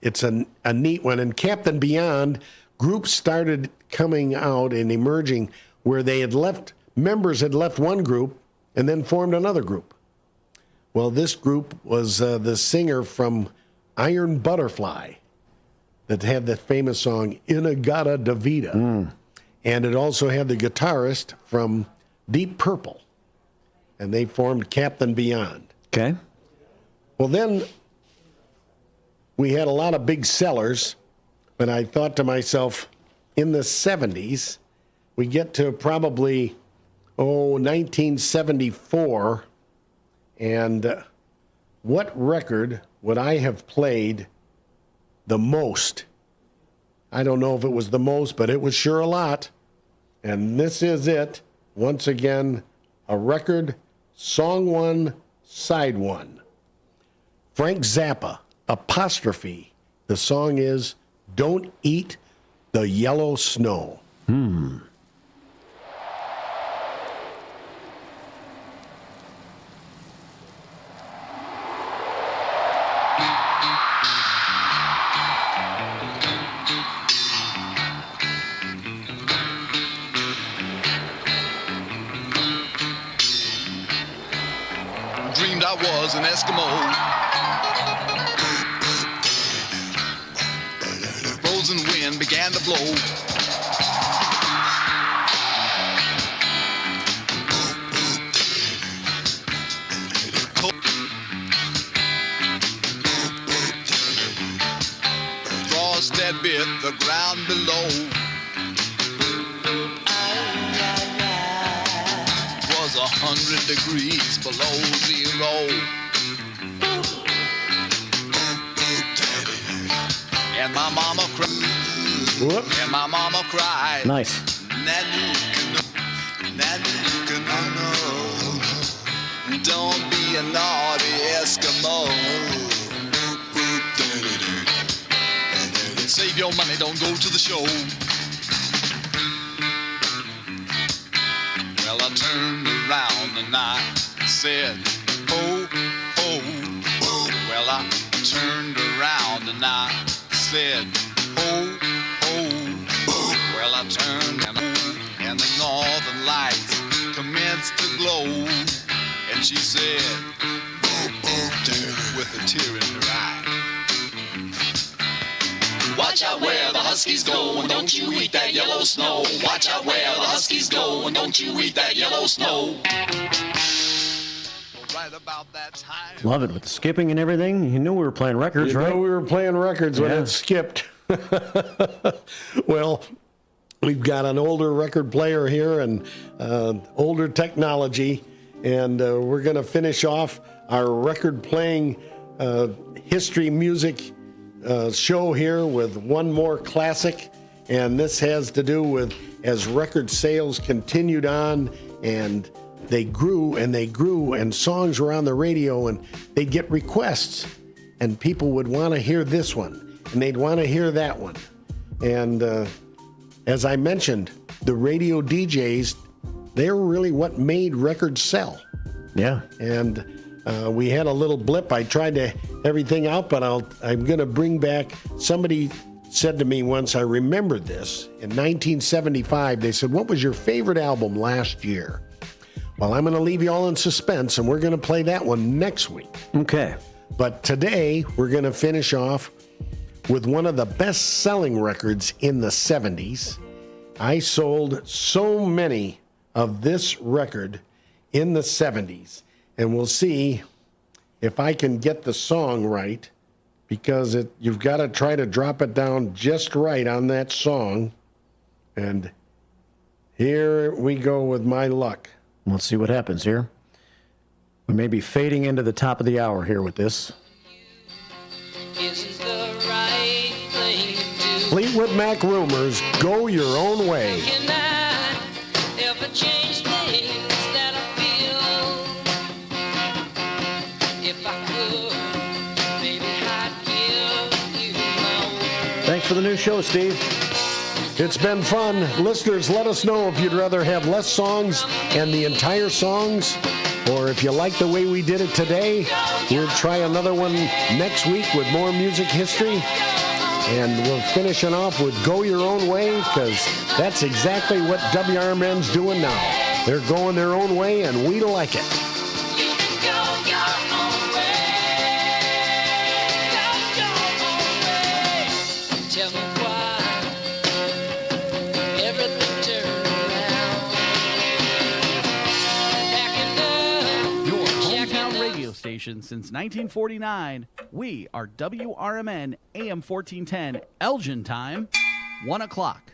it's a neat one. And Captain Beyond, groups started coming out and emerging where members had left one group and then formed another group. Well, this group was the singer from Iron Butterfly that had the famous song Inagata Davida. And it also had the guitarist from Deep Purple. And they formed Captain Beyond. Okay. Well, then we had a lot of big sellers, but I thought to myself, in the 70s, we get to probably, 1974, and what record would I have played the most? I don't know if it was the most, but it was sure a lot. And this is it. Once again, a record, song one, side one. Frank Zappa, Apostrophe. The song is Don't Eat the Yellow Snow. Dreamed I was an Eskimo. Frozen wind began to blow. Frost that bit the ground below. Was 100 degrees below zero. And my mama cried. And my mama cried. Nice. Don't be a naughty Eskimo. Save your money, don't go to the show. Well, I turned around and I said, ho, ho, ho. Well, I turned around and I said, ho, ho, ho. Well, I turned and the northern lights commenced to glow. And she said, with a tear in her eye, watch out where the Huskies go, and don't you eat that yellow snow. Watch out where the Huskies go, and don't you eat that yellow snow. Right about that time. Love it with the skipping and everything. You knew we were playing records, right? You know we were playing records when it skipped. Well, we've got an older record player here and older technology, and we're going to finish off our record playing history music show here with one more classic, and this has to do with as record sales continued on, and they grew and they grew, and songs were on the radio, and they'd get requests, and people would want to hear this one, and they'd want to hear that one. And as I mentioned, the radio DJs, they're really what made records sell. Yeah. And we had a little blip. I tried to everything out, but I'm going to bring back, somebody said to me once, I remembered this, in 1975, they said, what was your favorite album last year? Well, I'm going to leave you all in suspense, and we're going to play that one next week. Okay. But today, we're going to finish off with one of the best-selling records in the 70s. I sold so many of this record in the 70s, and we'll see if I can get the song right, because you've got to try to drop it down just right on that song. And here we go with my luck. Let's see what happens here. We may be fading into the top of the hour here with this. Fleetwood Mac Rumors, Go Your Own Way. Thanks for the new show, Steve. It's been fun. Listeners, let us know if you'd rather have less songs and the entire songs, or if you like the way we did it today. We'll try another one next week with more music history. And we're finishing off with Go Your Own Way, because that's exactly what WRMN's doing now. They're going their own way, and we like it. Station since 1949. We are WRMN AM 1410 Elgin time, 1 o'clock.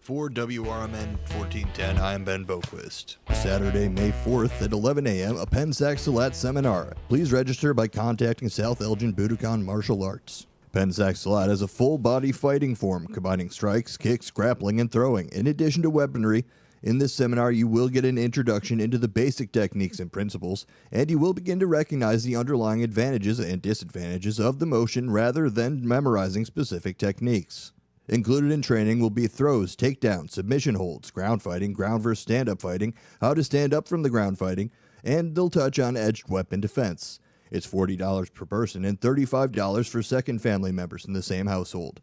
For WRMN 1410, I am Ben Boquist. Saturday, May 4th at 11 a.m., a Pensac Salat seminar. Please register by contacting South Elgin Budokan Martial Arts. Pensac Salat is a full-body fighting form combining strikes, kicks, grappling, and throwing, in addition to weaponry. In this seminar, you will get an introduction into the basic techniques and principles, and you will begin to recognize the underlying advantages and disadvantages of the motion rather than memorizing specific techniques. Included in training will be throws, takedowns, submission holds, ground fighting, ground versus stand-up fighting, how to stand up from the ground fighting, and they'll touch on edged weapon defense. It's $40 per person and $35 for second family members in the same household.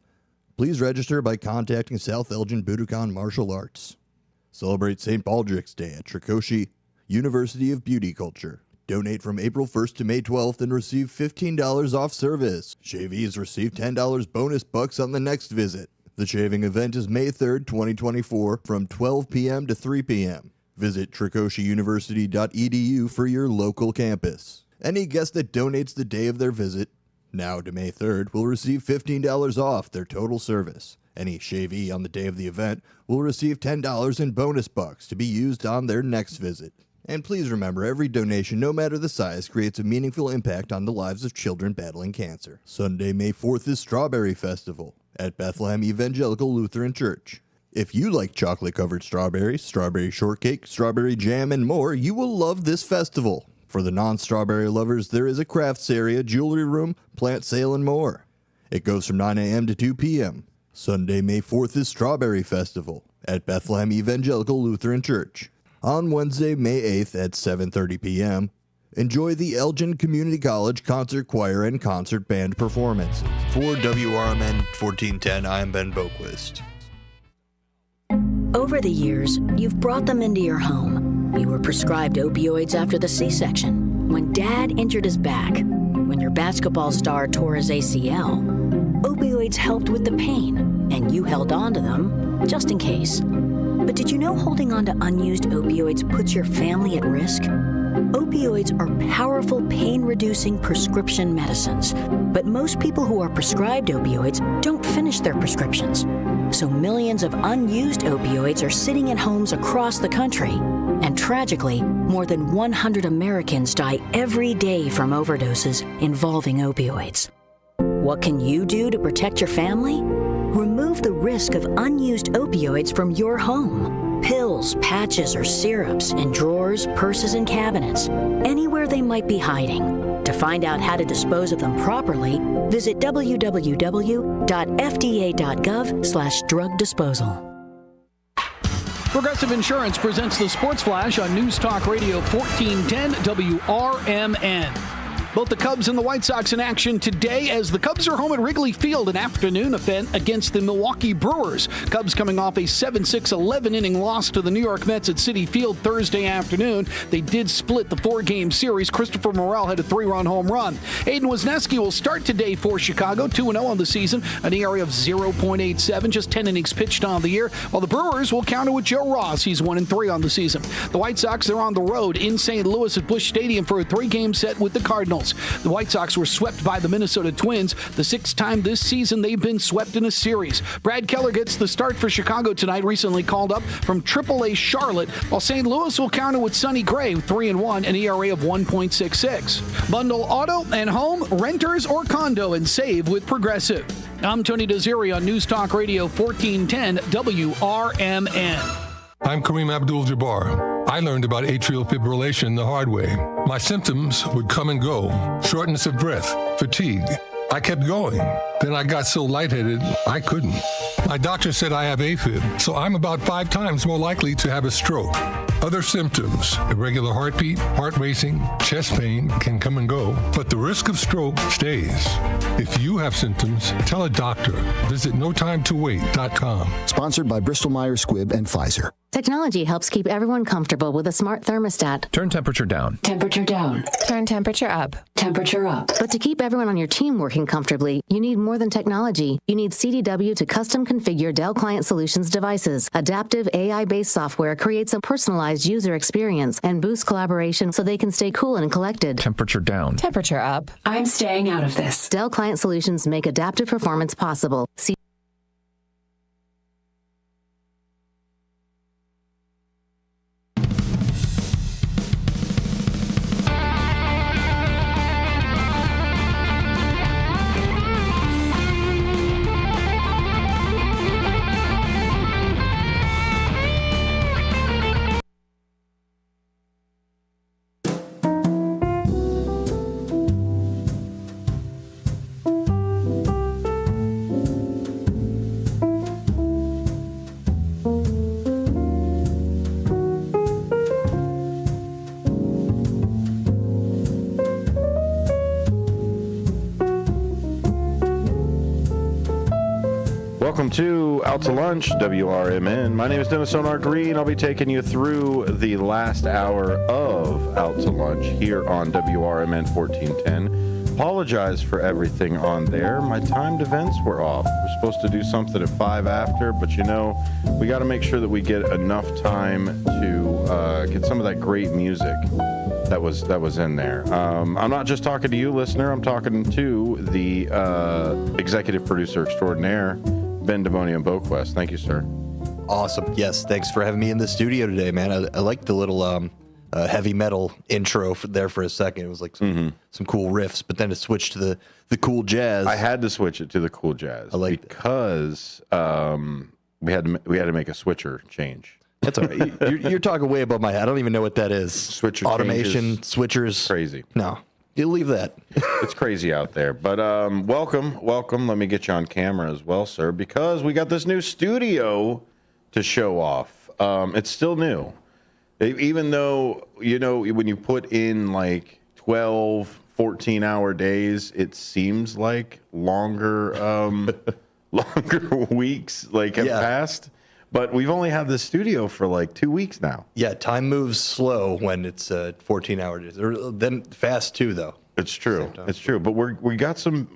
Please register by contacting South Elgin Budokan Martial Arts. Celebrate St. Baldrick's Day at Trikoshi University of Beauty Culture. Donate from April 1st to May 12th and receive $15 off service. Shavees receive $10 bonus bucks on the next visit. The shaving event is May 3rd, 2024 from 12 p.m. to 3 p.m. Visit trikoshiuniversity.edu for your local campus. Any guest that donates the day of their visit, now to May 3rd, will receive $15 off their total service. Any shavee on the day of the event will receive $10 in bonus bucks to be used on their next visit. And please remember, every donation, no matter the size, creates a meaningful impact on the lives of children battling cancer. Sunday, May 4th is Strawberry Festival at Bethlehem Evangelical Lutheran Church. If you like chocolate-covered strawberries, strawberry shortcake, strawberry jam, and more, you will love this festival. For the non-strawberry lovers, there is a crafts area, jewelry room, plant sale, and more. It goes from 9 a.m. to 2 p.m. Sunday, May 4th is Strawberry Festival at Bethlehem Evangelical Lutheran Church. On Wednesday, May 8th at 7:30 p.m., enjoy the Elgin Community College Concert Choir and Concert Band performances. For WRMN 1410, I am Ben Boquist. Over the years, you've brought them into your home. You were prescribed opioids after the C-section, when Dad injured his back, when your basketball star tore his ACL. Opioids helped with the pain, and you held on to them just in case. But did you know holding on to unused opioids puts your family at risk? Opioids are powerful pain-reducing prescription medicines, but most people who are prescribed opioids don't finish their prescriptions. So millions of unused opioids are sitting in homes across the country. And tragically, more than 100 Americans die every day from overdoses involving opioids. What can you do to protect your family? Remove the risk of unused opioids from your home. Pills, patches, or syrups in drawers, purses, and cabinets, anywhere they might be hiding. To find out how to dispose of them properly, visit www.fda.gov/drug disposal. Progressive Insurance presents the Sports Flash on News Talk Radio 1410 WRMN. Both the Cubs and the White Sox in action today as the Cubs are home at Wrigley Field, an afternoon event against the Milwaukee Brewers. Cubs coming off a 7-6 11-inning loss to the New York Mets at Citi Field Thursday afternoon. They did split the 4-game series. Christopher Morel had a 3-run home run. Aiden Wisniewski will start today for Chicago, 2-0 on the season, an ERA of 0.87, just 10 innings pitched on the year, while the Brewers will counter with Joe Ross. He's 1-3 on the season. The White Sox are on the road in St. Louis at Busch Stadium for a 3-game set with the Cardinals. The White Sox were swept by the Minnesota Twins, the 6th time this season they've been swept in a series. Brad Keller gets the start for Chicago tonight, recently called up from AAA Charlotte, while St. Louis will counter with Sonny Gray, 3-1, an ERA of 1.66. Bundle auto and home, renters, or condo and save with Progressive. I'm Tony Desiri on News Talk Radio 1410 WRMN. I'm Kareem Abdul-Jabbar. I learned about atrial fibrillation the hard way. My symptoms would come and go, shortness of breath, fatigue. I kept going. Then I got so lightheaded, I couldn't. My doctor said I have AFib, so I'm about 5 times more likely to have a stroke. Other symptoms, irregular heartbeat, heart racing, chest pain can come and go, but the risk of stroke stays. If you have symptoms, tell a doctor. Visit notimetowait.com. Sponsored by Bristol-Myers Squibb and Pfizer. Technology helps keep everyone comfortable with a smart thermostat. Turn temperature down. Temperature down. Turn temperature up. Temperature up. But to keep everyone on your team working comfortably, you need more than technology. You need CDW to custom configure Dell Client Solutions devices. Adaptive AI-based software creates a personalized user experience and boosts collaboration so they can stay cool and collected. Temperature down. Temperature up. I'm staying out of this. Dell Client Solutions make adaptive performance possible. Welcome to Out to Lunch, WRMN. My name is Dennis Sonar Green. I'll be taking you through the last hour of Out to Lunch here on WRMN 1410. Apologize for everything on there. My timed events were off. We're supposed to do something at 5 after, but you know, we got to make sure that we get enough time to get some of that great music that was in there. I'm not just talking to you, listener. I'm talking to the executive producer extraordinaire, Ben Demonio Boquest. Thank you, sir. Awesome. Yes, thanks for having me in the studio today, man. I like the little heavy metal intro there for a second. It was like some cool riffs, but then it switched to the cool jazz. I had to switch it to the cool jazz because we had to make a switcher change. That's all right. You're talking way above my head. I don't even know what that is. Switcher automation, changes. switchers. Crazy. No, you leave that. It's crazy out there. But welcome. Let me get you on camera as well, sir, because we got this new studio to show off. It's still new. Even though, you know, when you put in like 12, 14-hour days, it seems like longer weeks have passed. But we've only had this studio for like 2 weeks now. Yeah, time moves slow when it's 14-hour days. Then fast too, though. It's true. It's true. But we got some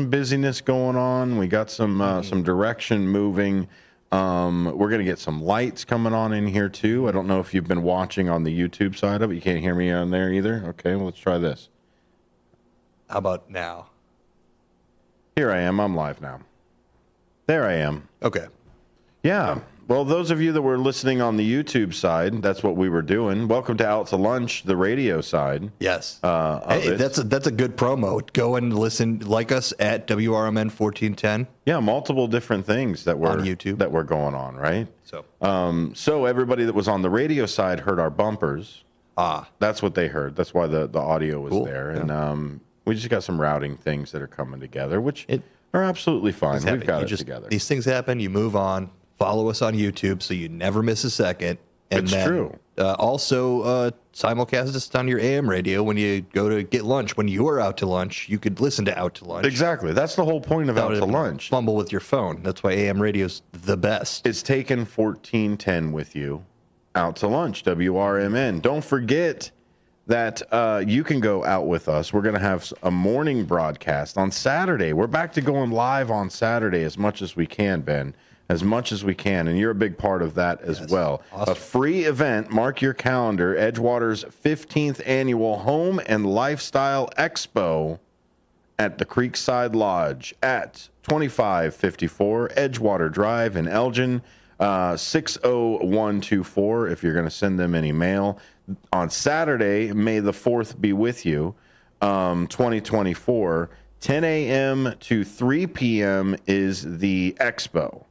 busyness going on. We got some direction moving. We're gonna get some lights coming on in here too. I don't know if you've been watching on the YouTube side of it. You can't hear me on there either. Okay, well, let's try this. How about now? Here I am. I'm live now. There I am. Okay. Yeah. Well, those of you that were listening on the YouTube side, that's what we were doing. Welcome to Out to Lunch, the radio side. Yes. Hey, that's a good promo. Go and listen, like us at WRMN 1410. Yeah, multiple different things that were on YouTube that were going on, right? So everybody that was on the radio side heard our bumpers. That's what they heard. That's why the audio was there. And we just got some routing things that are coming together, which are absolutely fine. We've got it together. These things happen. You move on. Follow us on YouTube so you never miss a second. And It's true. Also, simulcast us on your AM radio when you go to get lunch. When you are out to lunch, you could listen to Out to Lunch. Exactly. That's the whole point of Out to Lunch. Fumble with your phone. That's why AM radio's the best. It's taking 1410 with you. Out to Lunch, WRMN. Don't forget that you can go out with us. We're going to have a morning broadcast on Saturday. We're back to going live on Saturday as much as we can, Ben. As much as we can, and you're a big part of that as well. Awesome. A free event, mark your calendar, Edgewater's 15th Annual Home and Lifestyle Expo at the Creekside Lodge at 2554 Edgewater Drive in Elgin, 60124 if you're going to send them any mail. On Saturday, May the 4th be with you, 2024, 10 a.m. to 3 p.m. is the expo.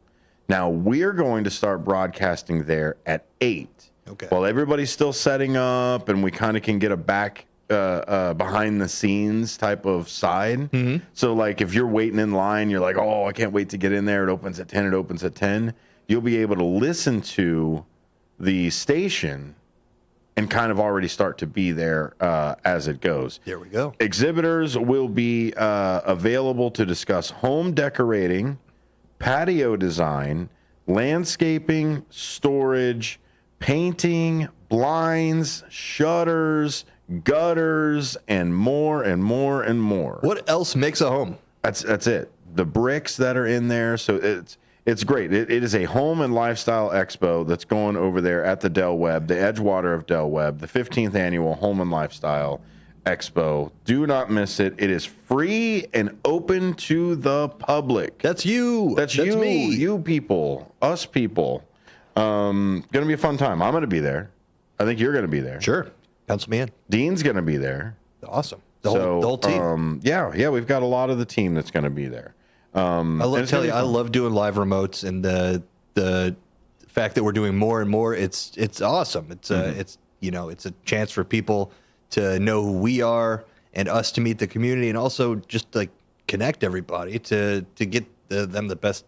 Now, we're going to start broadcasting there at 8. Okay. While everybody's still setting up and we kind of can get a back behind the scenes type of side. Mm-hmm. So, like, if you're waiting in line, you're like, oh, I can't wait to get in there. It opens at 10. It opens at 10. You'll be able to listen to the station and kind of already start to be there as it goes. There we go. Exhibitors will be available to discuss home decorating, patio design, landscaping, storage, painting, blinds, shutters, gutters, and more and more and more. What else makes a home? That's it. The bricks that are in there. So it's great. It is a home and lifestyle expo that's going over there at the Del Webb, the Edgewater of Del Webb, the 15th annual Home and Lifestyle Expo. Do not miss it. It is free and open to the public. That's you. That's you. Me. You people. Us people. Going to be a fun time. I'm going to be there. I think you're going to be there. Sure. Pencil me in. Dean's going to be there. Awesome. The whole team. Yeah, we've got a lot of the team that's going to be there. I love doing live remotes, and the fact that we're doing more and more, it's awesome. It's it's a chance for people to know who we are and us to meet the community, and also just like connect everybody to get them the best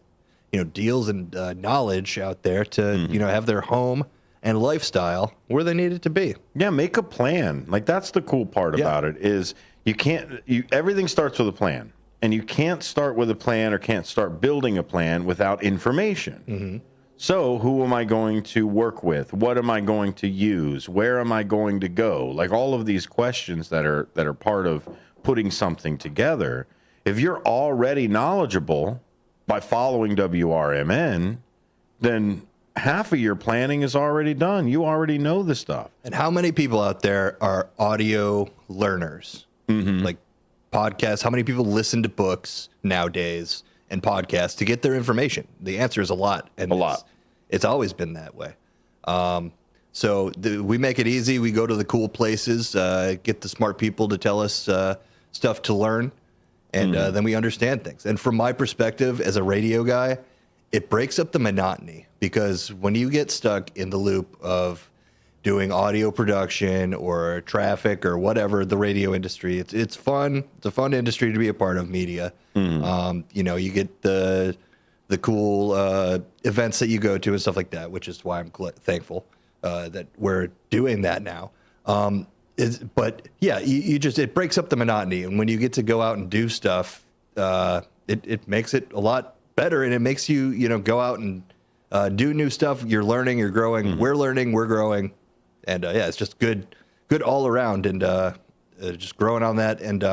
deals and knowledge out there to have their home and lifestyle where they need it to be. Yeah, make a plan. Like, that's the cool part about it is everything starts with a plan, and you can't start with a plan or can't start building a plan without information. Mm-hmm. So who am I going to work with? What am I going to use? Where am I going to go? Like, all of these questions that are part of putting something together. If you're already knowledgeable by following WRMN, then half of your planning is already done. You already know the stuff. And how many people out there are audio learners? Mm-hmm. Like podcasts, how many people listen to books nowadays and podcasts to get their information? The answer is a lot. And it's always been that way. So we make it easy. We go to the cool places, get the smart people to tell us stuff to learn, and then we understand things. And from my perspective as a radio guy, it breaks up the monotony, because when you get stuck in the loop of doing audio production or traffic or whatever, the radio industry, it's fun. It's a fun industry to be a part of, media. You get the cool events that you go to and stuff like that, which is why I'm thankful that we're doing that now. But yeah, it breaks up the monotony, and when you get to go out and do stuff, it makes it a lot better, and it makes you go out and do new stuff. You're learning, you're growing. We're learning, we're growing, and it's just good all around, and just growing on that. And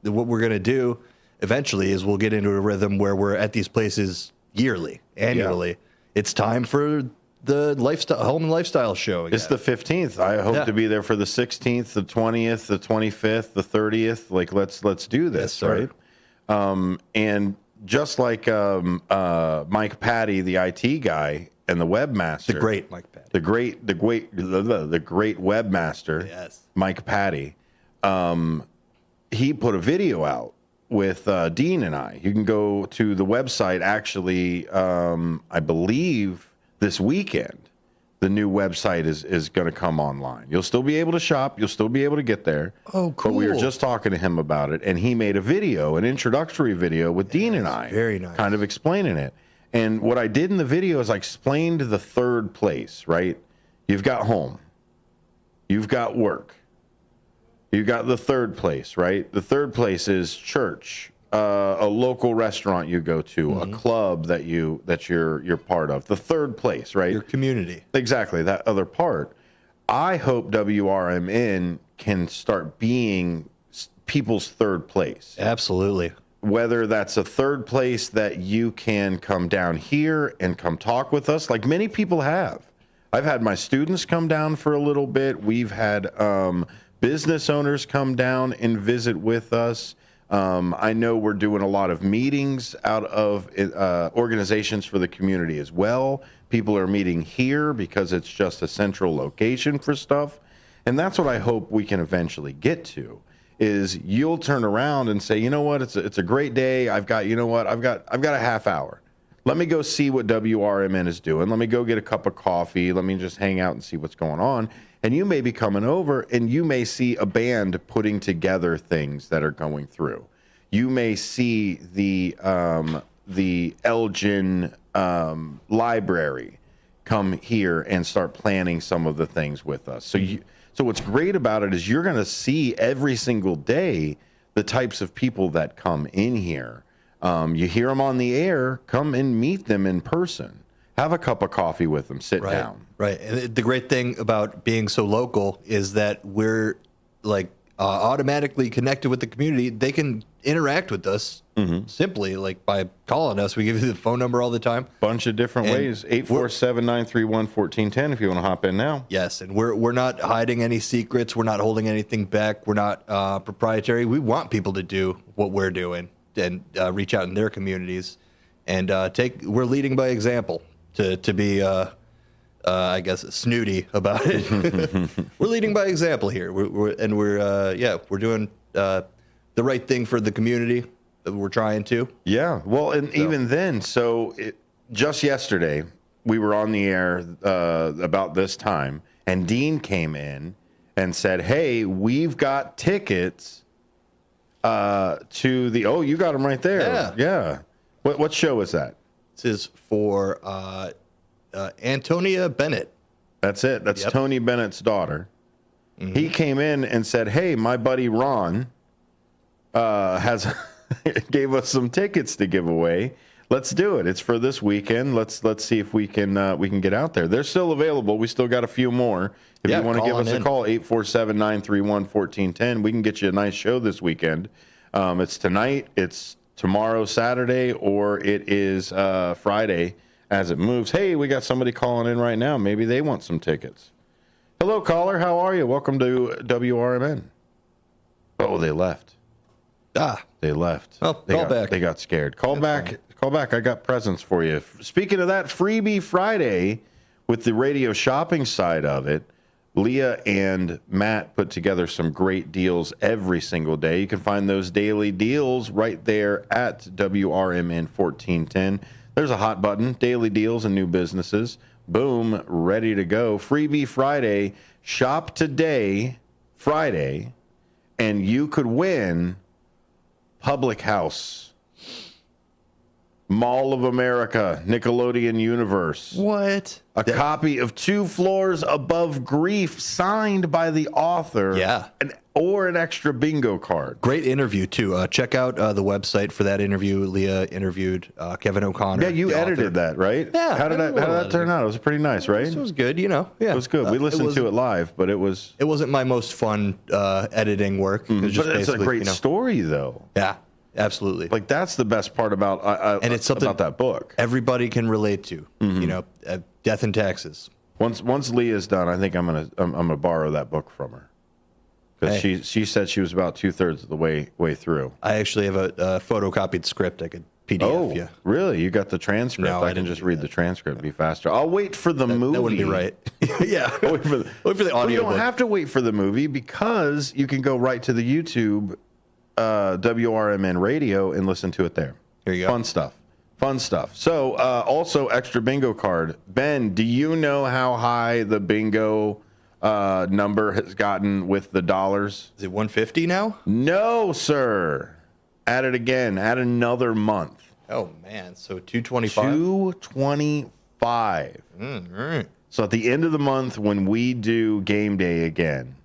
what we're gonna do eventually is we'll get into a rhythm where we're at these places annually. Yeah. It's time for the home and lifestyle show again. It's the 15th. I hope to be there for the 16th, the 20th, the 25th, the 30th. Like, let's do this, right? And just like Mike Patty, the IT guy, and the webmaster, The great Mike Patty. the great webmaster, Yes. Mike Patty. He put a video out with Dean and I. You can go to the website actually. I believe this weekend. The new website is going to come online. You'll still be able to shop. You'll still be able to get there. Oh, cool. But we were just talking to him about it, and he made a video, an introductory video with Dean and I. Very nice. Kind of explaining it. And what I did in the video is I explained the third place, right? You've got home. You've got work. You've got the third place, right? The third place is church. A local restaurant you go to, a club that you're part of. The third place, right? Your community. Exactly, that other part. I hope WRMN can start being people's third place. Absolutely. Whether that's a third place that you can come down here and come talk with us, like many people have. I've had my students come down for a little bit. We've had business owners come down and visit with us. I know we're doing a lot of meetings out of organizations for the community as well. People are meeting here because it's just a central location for stuff. And that's what I hope we can eventually get to, is you'll turn around and say, you know what, it's a great day. I've got a half hour. Let me go see what WRMN is doing. Let me go get a cup of coffee. Let me just hang out and see what's going on. And you may be coming over and you may see a band putting together things that are going through. You may see the Elgin library come here and start planning some of the things with us. So what's great about it is you're going to see every single day the types of people that come in here. You hear them on the air, come and meet them in person. Have a cup of coffee with them, sit down. Right. And the great thing about being so local is that we're like automatically connected with the community. They can interact with us simply like by calling us. We give you the phone number all the time. Bunch of different ways. 847-931-1410 if you want to hop in now. Yes, and we're not hiding any secrets. We're not holding anything back. We're not proprietary. We want people to do what we're doing and reach out in their communities and we're leading by example to be I guess snooty about it. We're leading by example here. We're doing the right thing for the community. We're trying to. Yeah. Well, and even then, just yesterday we were on the air about this time, and Dean came in and said, "Hey, we've got tickets to the." Oh, you got them right there. Yeah. What show is that? This is for Antonia Bennett. That's it. That's Tony Bennett's daughter. He came in and said, "Hey, my buddy Ron gave us some tickets to give away. Let's do it. It's for this weekend. Let's see if we can get out there. They're still available. We still got a few more. If you want to give us a call, 847-931-1410. We can get you a nice show this weekend. It's tonight. It's tomorrow, Saturday, or it is Friday as it moves. Hey, we got somebody calling in right now. Maybe they want some tickets. Hello, caller. How are you? Welcome to WRMN. Oh, they left. They left. Oh, call back. They got scared. Call back. Call back. I got presents for you. Speaking of that, Freebie Friday with the radio shopping side of it, Leah and Matt put together some great deals every single day. You can find those daily deals right there at WRMN 1410. There's a hot button, daily deals and new businesses. Boom, ready to go. Freebie Friday, shop today, Friday, and you could win Public House, Mall of America, Nickelodeon Universe. What? A copy of 2 Floors Above Grief signed by the author. Yeah. Or an extra bingo card. Great interview, too. Check out the website for that interview. Leah interviewed Kevin O'Connor. Yeah, you edited that, right? Yeah. How did that turn out? It was pretty nice, right? It was good, Yeah. It was good. We listened to it live, but it wasn't my most fun editing work. But it's a great story, though. Yeah, absolutely. Like, that's the best part about and it's something about that book. Everybody can relate to. Death and Taxes. Once Leah's done, I think I'm gonna borrow that book from her. Because she said she was about 2/3 of the way through. I actually have a photocopied script I could PDF. Oh, yeah. really? You got the transcript? No, I can just read the transcript. Be faster. I'll wait for the movie. That wouldn't be right. Yeah. wait for the audio. You don't have to wait for the movie because you can go right to the YouTube WRMN radio and listen to it there. Here you go. Fun stuff. Fun stuff. So, also extra bingo card. Ben, do you know how high the bingo number has gotten with the dollars? Is it 150 now? No, sir. Add it again. Add another month. Oh man, so 225. 225. Right. So at the end of the month, when we do game day again,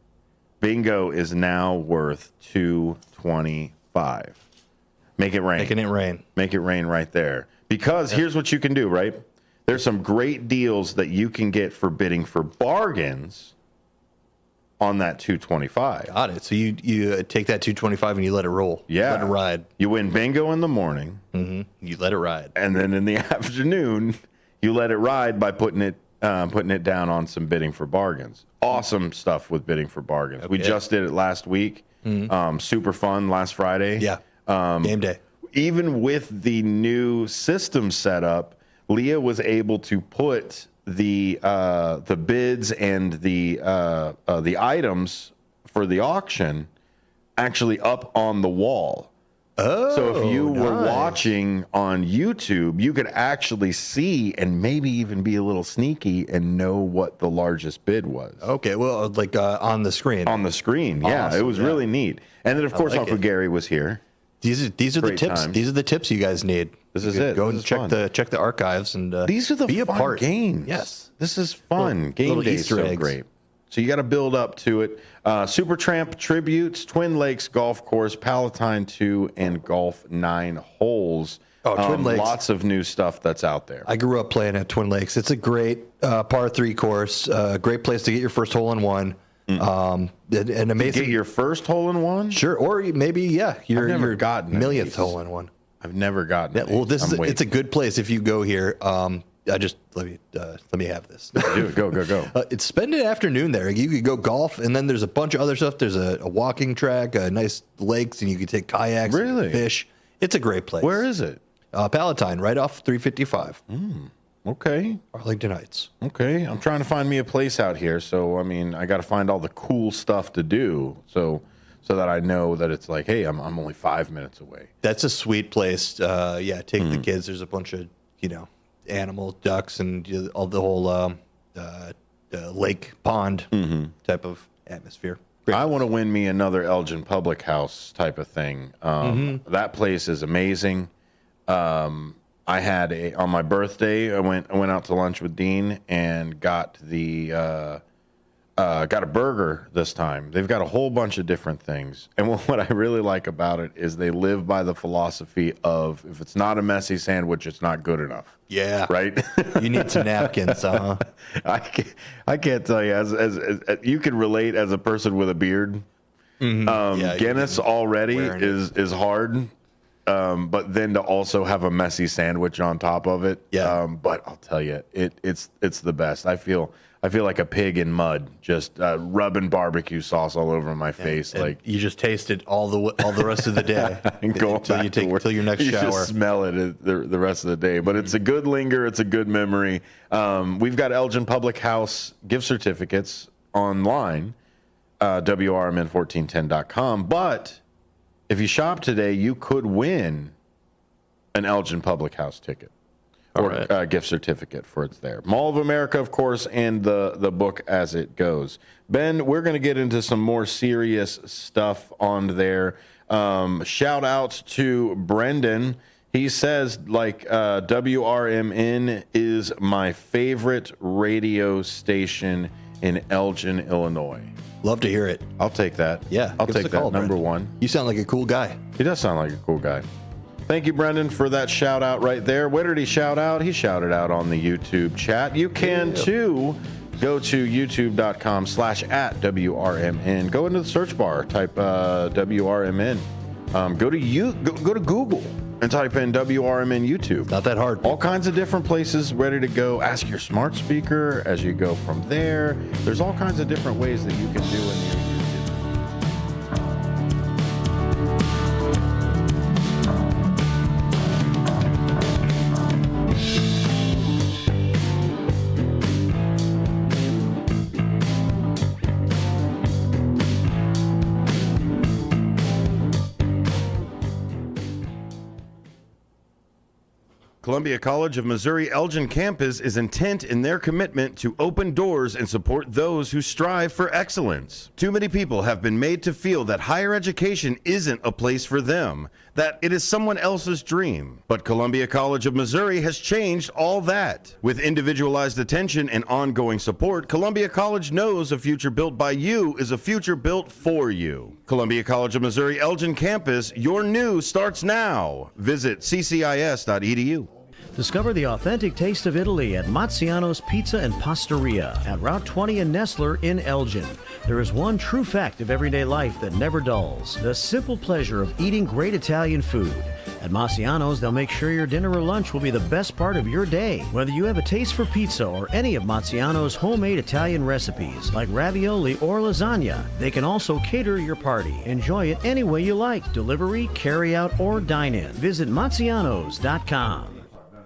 bingo is now worth 225. Make it rain. Making it rain. Make it rain right there. Because here's what you can do, right? There's some great deals that you can get for bidding for bargains on that 225. Got it. So you take that 225 and you let it roll. Yeah. Let it ride. You win bingo in the morning. Mm-hmm. You let it ride. And then in the afternoon, you let it ride by putting it down on some bidding for bargains. Awesome stuff with bidding for bargains. Okay. We just did it last week. Super fun last Friday. Yeah. Game day. Even with the new system setup, Leah was able to put the bids and the items for the auction actually up on the wall. Oh, so if you were nice. watching on YouTube, you could actually see and maybe even be a little sneaky and know what the largest bid was. Okay, well, like on the screen. On the screen, yeah. Awesome, it was really neat. And then, of course, like Uncle it. Gary was here. These are the Great tips. times. These are the tips you guys need. This is You it. Go This and is check the archives and These are the be a fun part. games. Yes, this is fun. Game little day is Easter so eggs. great. So you got to build up to it. Supertramp Tributes, Twin Lakes Golf Course, Palatine 2, and Golf 9 Holes. Oh, Twin Lakes. Lots of new stuff that's out there. I grew up playing at Twin Lakes. It's a great par 3 course. Great place to get your first hole in one. An amazing. Get your first hole in one? Sure, or maybe your never gotten any millionth of hole in one. I've never gotten Yeah, it. well, it's a good place if you go here. Let me have this. Do it. Go. It's spend an afternoon there. You could go golf, and then there's a bunch of other stuff. There's a walking track, nice lakes, and you can take kayaks, Really? and fish. It's a great place. Where is it? Palatine, right off 355. Okay. Arlington Heights. Okay. I'm trying to find me a place out here. So, I mean, I got to find all the cool stuff to do. So that I know that it's like, hey, I'm only 5 minutes away. That's a sweet place. Take the kids. There's a bunch of animals, ducks, and all the whole lake pond type of atmosphere. I want to win me another Elgin Public House type of thing. That place is amazing. I had on my birthday, I went out to lunch with Dean and got got a burger this time. They've got a whole bunch of different things. And what I really like about it is they live by the philosophy of if it's not a messy sandwich, it's not good enough. Yeah. Right? You need some napkins, I can't tell you, as you can relate as a person with a beard. Guinness already is hard. But then to also have a messy sandwich on top of it. Yeah. But I'll tell you, it's the best. I feel like a pig in mud, just rubbing barbecue sauce all over my face. And like you just taste it all the rest of the day until your next you shower. just smell it the rest of the day. But it's a good linger. It's a good memory. We've got Elgin Public House gift certificates online, WRMN1410.com. But if you shop today, you could win an Elgin Public House ticket or a gift certificate for it's there. Mall of America, of course, and the book As It Goes. Ben, we're going to get into some more serious stuff on there. Shout out to Brendan. He says, WRMN is my favorite radio station in Elgin, Illinois. Love to hear it. I'll take that. Yeah, I'll give us take a call, that. Number Brendan. one. You sound like a cool guy. He does sound like a cool guy. Thank you, Brendan, for that shout out right there. Where did he shout out? He shouted out on the YouTube chat. You can too. Go to youtube.com/@WRMN. Go into the search bar, type WRMN. Go to Google and type in WRMN YouTube. Not that hard. All kinds of different places ready to go. Ask your smart speaker as you go from there. There's all kinds of different ways that you can do in your YouTube. Columbia College of Missouri Elgin campus is intent in their commitment to open doors and support those who strive for excellence. Too many people have been made to feel that higher education isn't a place for them, that it is someone else's dream. But Columbia College of Missouri has changed all that. With individualized attention and ongoing support, Columbia College knows a future built by you is a future built for you. Columbia College of Missouri Elgin campus, your new starts now. Visit ccis.edu. Discover the authentic taste of Italy at Mazziano's Pizza and Pastaria at Route 20 in Nestler in Elgin. There is one true fact of everyday life that never dulls: the simple pleasure of eating great Italian food. At Mazziano's, they'll make sure your dinner or lunch will be the best part of your day. Whether you have a taste for pizza or any of Mazziano's homemade Italian recipes, like ravioli or lasagna, they can also cater your party. Enjoy it any way you like: delivery, carry out, or dine in. Visit Mazzianos.com.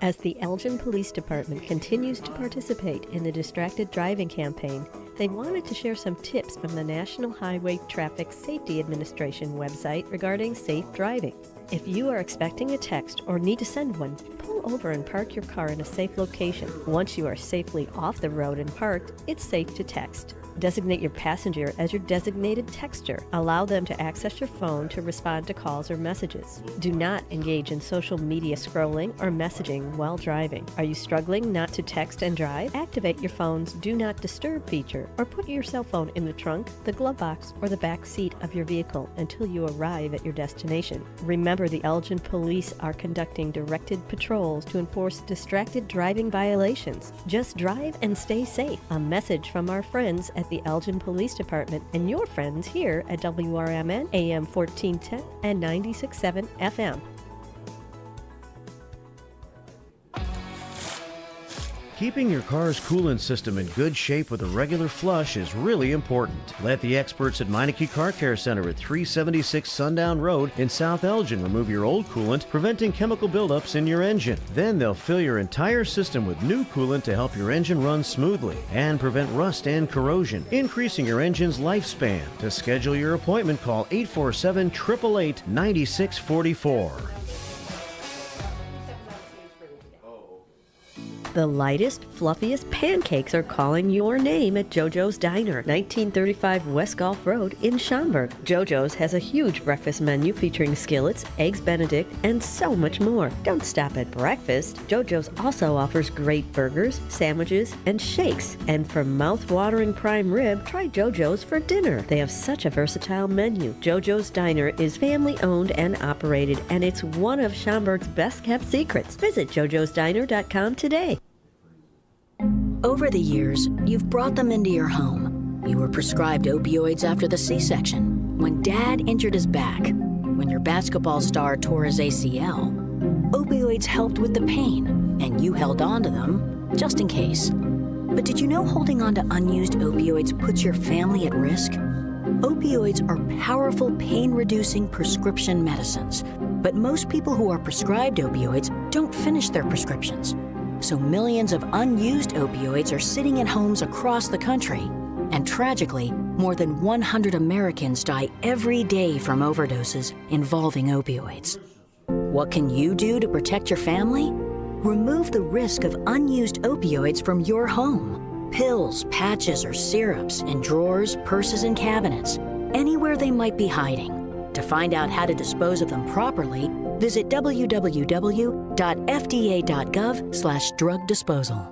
As the Elgin Police Department continues to participate in the Distracted Driving campaign, they wanted to share some tips from the National Highway Traffic Safety Administration website regarding safe driving. If you are expecting a text or need to send one, pull over and park your car in a safe location. Once you are safely off the road and parked, it's safe to text. Designate your passenger as your designated texter. Allow them to access your phone to respond to calls or messages. Do not engage in social media scrolling or messaging while driving. Are you struggling not to text and drive? Activate your phone's Do Not Disturb feature or put your cell phone in the trunk, the glove box, or the back seat of your vehicle until you arrive at your destination. Remember, the Elgin Police are conducting directed patrols to enforce distracted driving violations. Just drive and stay safe. A message from our friends at the Elgin Police Department and your friends here at WRMN AM 1410 and 96.7 FM. Keeping your car's coolant system in good shape with a regular flush is really important. Let the experts at Meineke Car Care Center at 376 Sundown Road in South Elgin remove your old coolant, preventing chemical buildups in your engine. Then they'll fill your entire system with new coolant to help your engine run smoothly and prevent rust and corrosion, increasing your engine's lifespan. To schedule your appointment, call 847-888-9644. The lightest, fluffiest pancakes are calling your name at JoJo's Diner, 1935 West Gulf Road in Schaumburg. JoJo's has a huge breakfast menu featuring skillets, eggs Benedict, and so much more. Don't stop at breakfast. JoJo's also offers great burgers, sandwiches, and shakes. And for mouth-watering prime rib, try JoJo's for dinner. They have such a versatile menu. JoJo's Diner is family-owned and operated, and it's one of Schaumburg's best-kept secrets. Visit jojosdiner.com today. Over the years, you've brought them into your home. You were prescribed opioids after the C-section, when Dad injured his back, when your basketball star tore his ACL. Opioids helped with the pain, and you held on to them just in case. But did you know holding on to unused opioids puts your family at risk? Opioids are powerful pain-reducing prescription medicines, but most people who are prescribed opioids don't finish their prescriptions. So millions of unused opioids are sitting in homes across the country. And tragically, more than 100 Americans die every day from overdoses involving opioids. What can you do to protect your family? Remove the risk of unused opioids from your home. Pills, patches, or syrups in drawers, purses, and cabinets, anywhere they might be hiding. To find out how to dispose of them properly, visit www.fda.gov/drug disposal.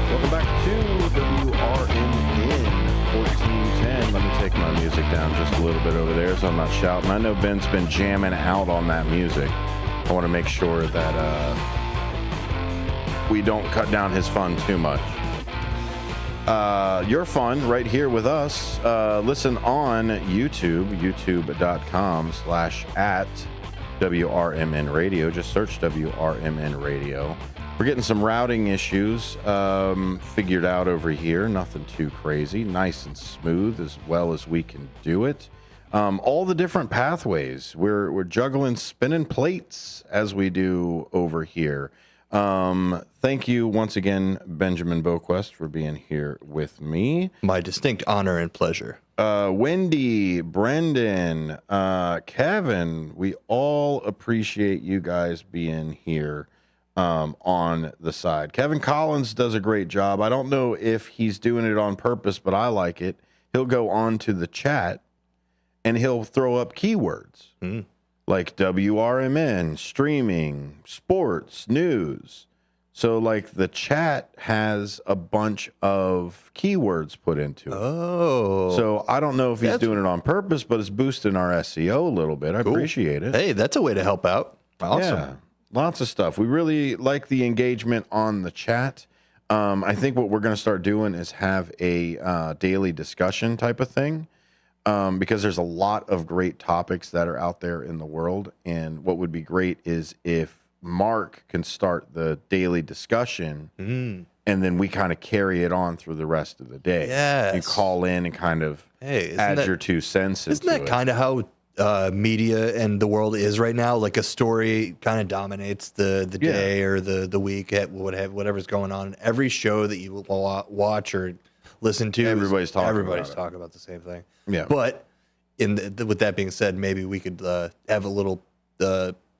Welcome back to WRMN 1410. Let me take my music down just a little bit over there so I'm not shouting. I know Ben's been jamming out on that music. I want to make sure that we don't cut down his fun too much. Your fun right here with us. Listen on YouTube, youtube.com/@WRMN Radio. Just search WRMN Radio. We're getting some routing issues figured out over here. Nothing too crazy. Nice and smooth as well as we can do it. all the different pathways. We're juggling, spinning plates as we do over here. Thank you once again, Benjamin Boquest, for being here with me. My distinct honor and pleasure. Wendy, Brendan, Kevin, we all appreciate you guys being here on the side. Kevin Collins does a great job. I don't know if he's doing it on purpose, but I like it. He'll go on to the chat and he'll throw up keywords like WRMN, streaming, sports, news. So, like, the chat has a bunch of keywords put into it. Oh. So, I don't know if he's doing it on purpose, but it's boosting our SEO a little bit. I appreciate it. Hey, that's a way to help out. Awesome. Yeah, lots of stuff. We really like the engagement on the chat. I think what we're going to start doing is have a daily discussion type of thing, because there's a lot of great topics that are out there in the world. And what would be great is if Mark can start the daily discussion, and then we kind of carry it on through the rest of the day. Yes. You call in and kind of add your 2 cents into it. Isn't that kind of how media and the world is right now? Like a story kind of dominates the day or the week, whatever's going on. Every show that you watch or listen to, everybody's talking about the same thing. Yeah. But with that being said, maybe we could have a little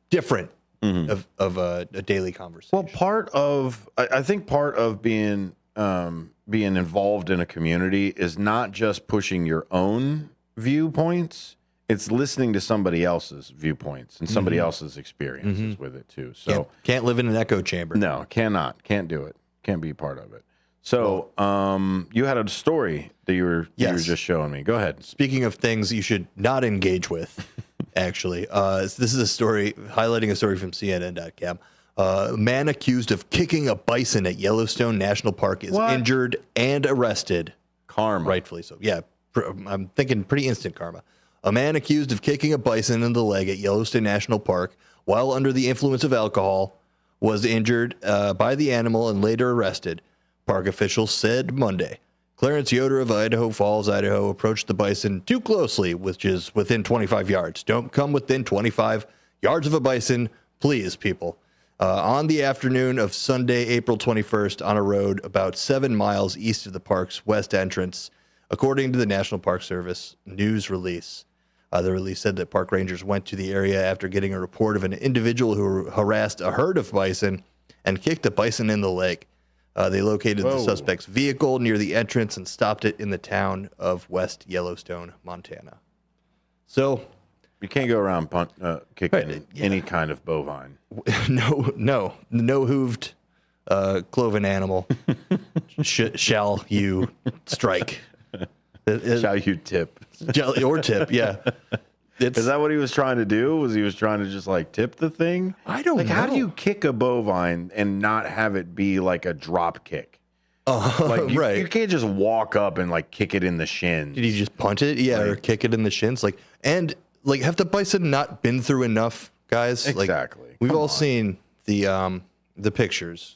different of a daily conversation. Well, I think part of being involved in a community is not just pushing your own viewpoints. It's listening to somebody else's viewpoints and somebody else's experiences with it too. So can't live in an echo chamber. No, can't do it. Can't be part of it. So you had a story that you were just showing me. Go ahead. Speaking of things you should not engage with, actually, this is a story highlighting a story from CNN.com. A man accused of kicking a bison at Yellowstone National Park is injured and arrested. Karma. Rightfully so. Yeah, I'm thinking pretty instant karma. A man accused of kicking a bison in the leg at Yellowstone National Park while under the influence of alcohol was injured by the animal and later arrested, park officials said Monday. Clarence Yoder of Idaho Falls, Idaho, approached the bison too closely, which is within 25 yards. Don't come within 25 yards of a bison, please, people. On the afternoon of Sunday, April 21st, on a road about 7 miles east of the park's west entrance, according to the National Park Service news release. The release said that park rangers went to the area after getting a report of an individual who harassed a herd of bison and kicked a bison in the leg. They located the suspect's vehicle near the entrance and stopped it in the town of West Yellowstone, Montana. So you can't go around kicking any kind of bovine. No hooved cloven animal shall you strike. Shall you tip? Or tip, yeah. Is that what he was trying to do? Was he trying to just like tip the thing? I don't know. How do you kick a bovine and not have it be like a drop kick? You can't just walk up and like kick it in the shins. Did you just punch it? Yeah, or kick it in the shins? Have the bison not been through enough, guys? Exactly. We've all seen the pictures,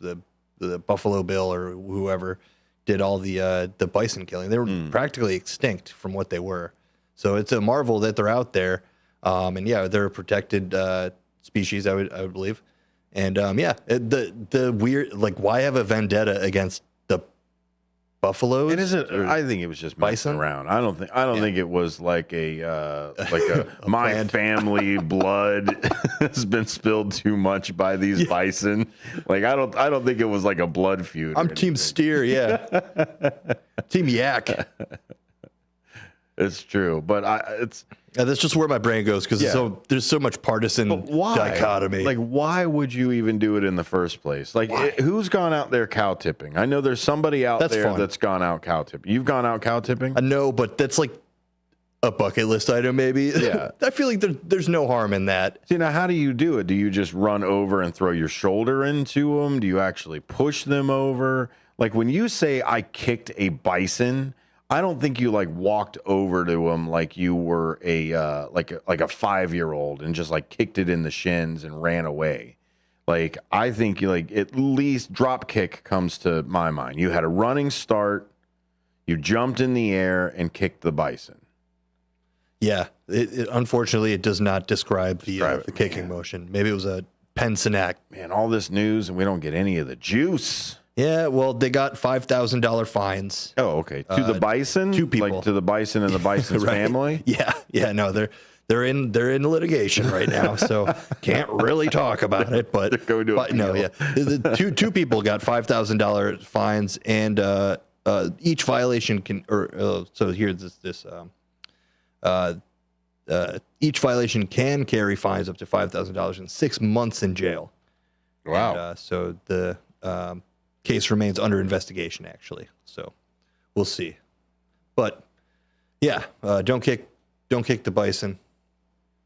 the Buffalo Bill or whoever did all the bison killing. They were practically extinct from what they were. So it's a marvel that they're out there. And yeah, they're a protected species, I would believe. And the weird, why have a vendetta against the buffaloes? It isn't. I think it was just messing around. I don't think it was like a my family blood has been spilled too much by these bison. I don't think it was like a blood feud. I'm team steer, yeah. Team yak. It's true, but that's just where my brain goes because there's so much partisan dichotomy. Why would you even do it in the first place? Who's gone out there cow tipping? I know there's somebody out there that's gone out cow tipping. You've gone out cow tipping? No, but that's like a bucket list item, maybe. Yeah, I feel like there's no harm in that. See, now how do you do it? Do you just run over and throw your shoulder into them? Do you actually push them over? Like when you say I kicked a bison, I don't think you walked over to him like you were a 5-year-old and just kicked it in the shins and ran away. I think you at least drop kick comes to my mind. You had a running start, you jumped in the air and kicked the bison. Yeah. Unfortunately, it does not describe the kicking motion. Maybe it was a Pensinak. Man, all this news and we don't get any of the juice. Yeah, well, they got $5,000 fines. Oh, okay. To the bison? 2 people. Like to the bison and the bison's Right. family? Yeah. No, they're in litigation right now, so can't really talk about it. But the two people got $5,000 fines, and each violation can, so here's each violation can carry fines up to $5,000 and 6 months in jail. Wow. And, so the case remains under investigation, actually. So we'll see. But yeah, don't kick the bison.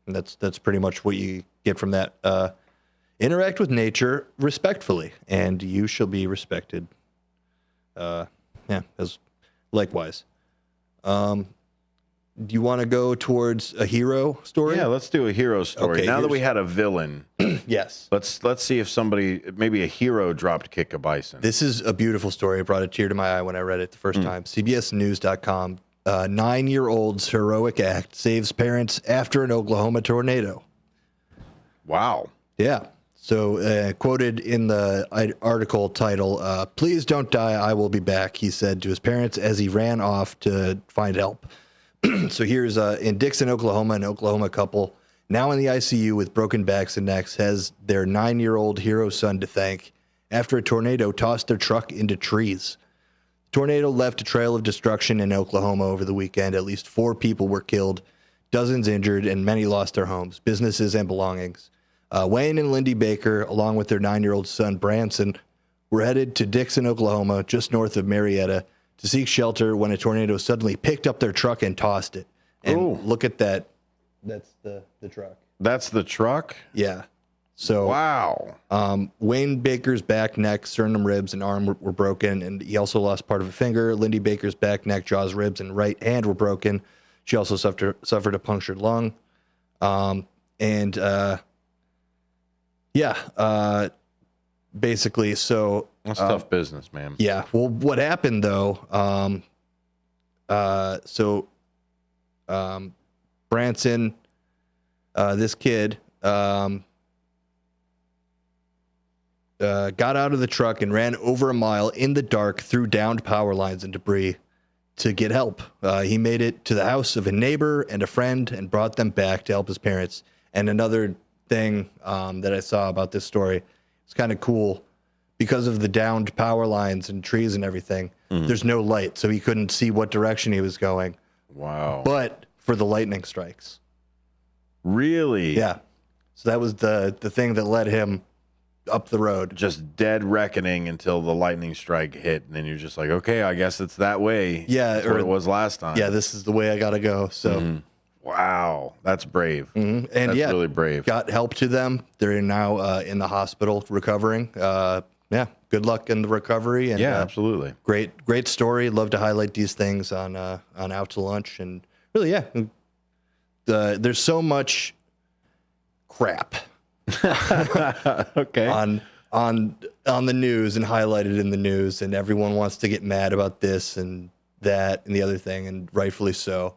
And that's pretty much what you get from that. Interact with nature respectfully, and you shall be respected. As likewise. Do you want to go towards a hero story? Yeah, let's do a hero story. Okay, now that we had a villain, yes. Let's see if somebody, maybe a hero, dropped kick a bison. This is a beautiful story. It brought a tear to my eye when I read it the first time. CBSNews.com. 9-year-old's heroic act saves parents after an Oklahoma tornado. Wow. Yeah. So quoted in the article title, "Please don't die, I will be back," he said to his parents as he ran off to find help. So here's in Dixon, Oklahoma, an Oklahoma couple now in the ICU with broken backs and necks has their 9-year-old hero son to thank after a tornado tossed their truck into trees. The tornado left a trail of destruction in Oklahoma over the weekend. At least 4 people were killed, dozens injured, and many lost their homes, businesses, and belongings. Wayne and Lindy Baker, along with their 9-year-old son, Branson, were headed to Dixon, Oklahoma, just north of Marietta, to seek shelter when a tornado suddenly picked up their truck and tossed it. And look at that. That's the truck. That's the truck? Yeah. So wow. Wayne Baker's back, neck, sternum, ribs, and arm were broken, and he also lost part of a finger. Lindy Baker's back, neck, jaws, ribs, and right hand were broken. She also suffered a punctured lung. Basically, so that's tough business, man. Yeah. Well, what happened though? Branson, this kid, got out of the truck and ran over a mile in the dark through downed power lines and debris to get help. He made it to the house of a neighbor and a friend and brought them back to help his parents. And another thing that I saw about this story, it's kind of cool because of the downed power lines and trees and everything. There's no light, so he couldn't see what direction he was going. Wow. But for the lightning strikes. Really? Yeah. So that was the thing that led him up the road. Just dead reckoning until the lightning strike hit, and then you're just like, okay, I guess it's that way. Yeah. That's what it was last time. Yeah, this is the way I got to go. So. Wow, that's brave. And that's really brave. Got help to them. They're now in the hospital recovering. Good luck in the recovery. And, absolutely. Great story. Love to highlight these things on Out to Lunch. And really, there's so much crap okay. on the news and highlighted in the news, and everyone wants to get mad about this and that and the other thing, and rightfully so.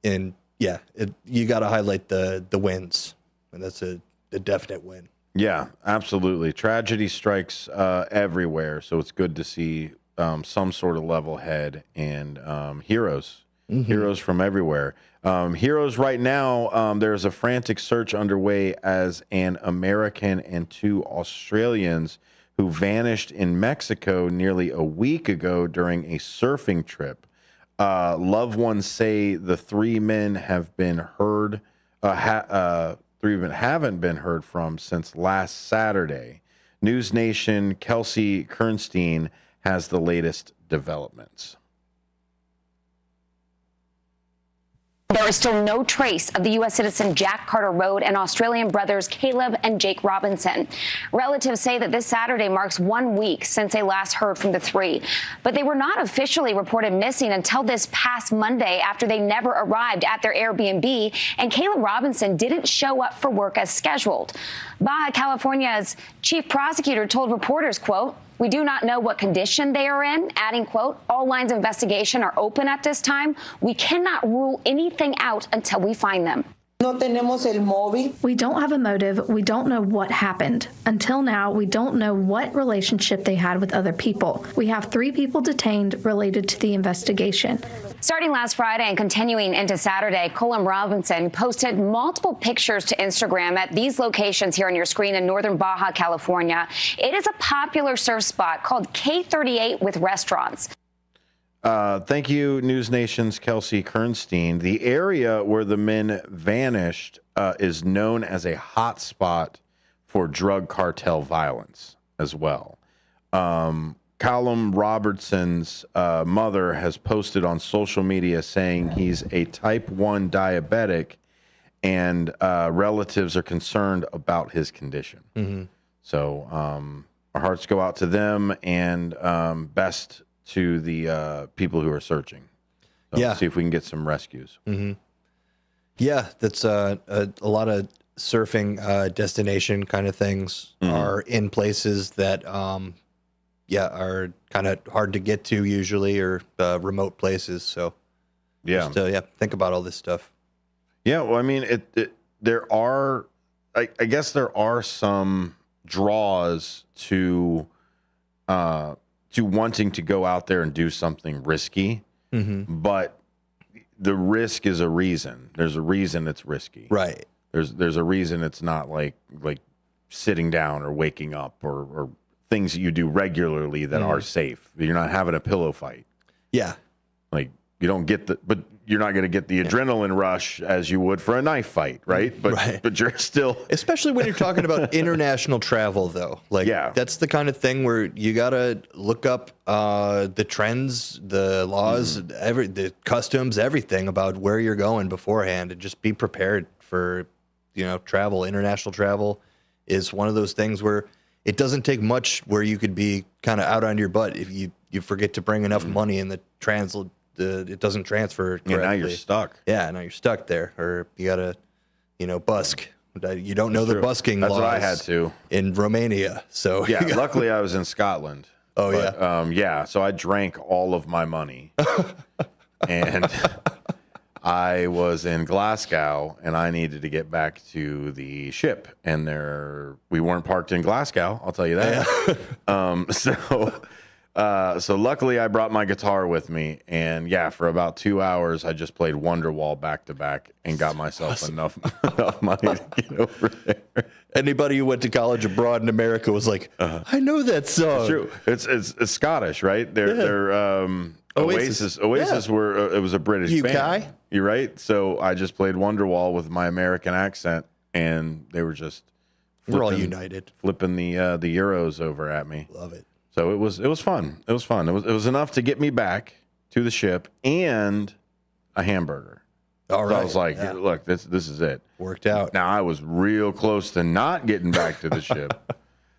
And you got to highlight the wins, and that's a definite win. Yeah, absolutely. Tragedy strikes everywhere, so it's good to see some sort of level head and heroes from everywhere. Heroes right now, there's a frantic search underway as an American and 2 Australians who vanished in Mexico nearly a week ago during a surfing trip. Loved ones say the 3 men have been heard. 3 men haven't been heard from since last Saturday. News Nation Kelsey Kernstein has the latest developments. There is still no trace of the U.S. citizen Jack Carter Road and Australian brothers Caleb and Jake Robinson. Relatives say that this Saturday marks 1 week since they last heard from the 3, but they were not officially reported missing until this past Monday after they never arrived at their Airbnb, and Caleb Robinson didn't show up for work as scheduled. Baja California's chief prosecutor told reporters, quote, We do not know what condition they are in, adding, quote, all lines of investigation are open at this time. We cannot rule anything out until we find them. We don't have a motive. We don't know what happened. Until now, we don't know what relationship they had with other people. We have 3 people detained related to the investigation. Starting last Friday and continuing into Saturday, Caleb Robinson posted multiple pictures to Instagram at these locations here on your screen in northern Baja California. It is a popular surf spot called K38 with restaurants. Thank you, News Nation's Kelsey Kernstein. The area where the men vanished is known as a hot spot for drug cartel violence as well. Callum Robertson's mother has posted on social media saying he's a type 1 diabetic and relatives are concerned about his condition. Mm-hmm. So our hearts go out to them and best to the people who are searching. So Yeah. see if we can get some rescues. Mm-hmm. Yeah, that's a lot of surfing destination kind of things are in places that, are kind of hard to get to usually, or remote places. So, Yeah. just, think about all this stuff. Yeah, well, I mean, there are, I guess there are some draws to wanting to go out there and do something risky, but the risk is a reason. There's a reason it's risky, right? There's a reason it's not like sitting down or waking up or things that you do regularly that are safe. You're not having a pillow fight. Yeah, like you don't get but you're not going to get the adrenaline rush as you would for a knife fight, right? But you're still, especially when you're talking about international travel, though. That's the kind of thing where you gotta look up the trends, the laws, the customs, everything about where you're going beforehand, and just be prepared for travel. International travel is one of those things where it doesn't take much, where you could be kind of out on your butt if you forget to bring enough money in the translate. It doesn't transfer correctly. Yeah, now you're stuck. Yeah, now you're stuck there, or you gotta, busk. You don't know the busking That's laws. what I had to in Romania. So yeah, luckily I was in Scotland. Oh, yeah. So I drank all of my money, and I was in Glasgow, and I needed to get back to the ship, and we weren't parked in Glasgow. I'll tell you that. So luckily I brought my guitar with me, and for about 2 hours I just played Wonderwall back to back and got myself enough money to get over there. Anybody who went to college abroad in America was like, I know that song. It's true. It's Scottish, right? They're Oasis. Oasis were it was a British band. You're right. So I just played Wonderwall with my American accent, and they were just we're all united, flipping the euros over at me. Love it. So it was fun. It was fun. It was enough to get me back to the ship and a hamburger. All right. So I was like, look, this is it. Worked out. Now I was real close to not getting back to the ship.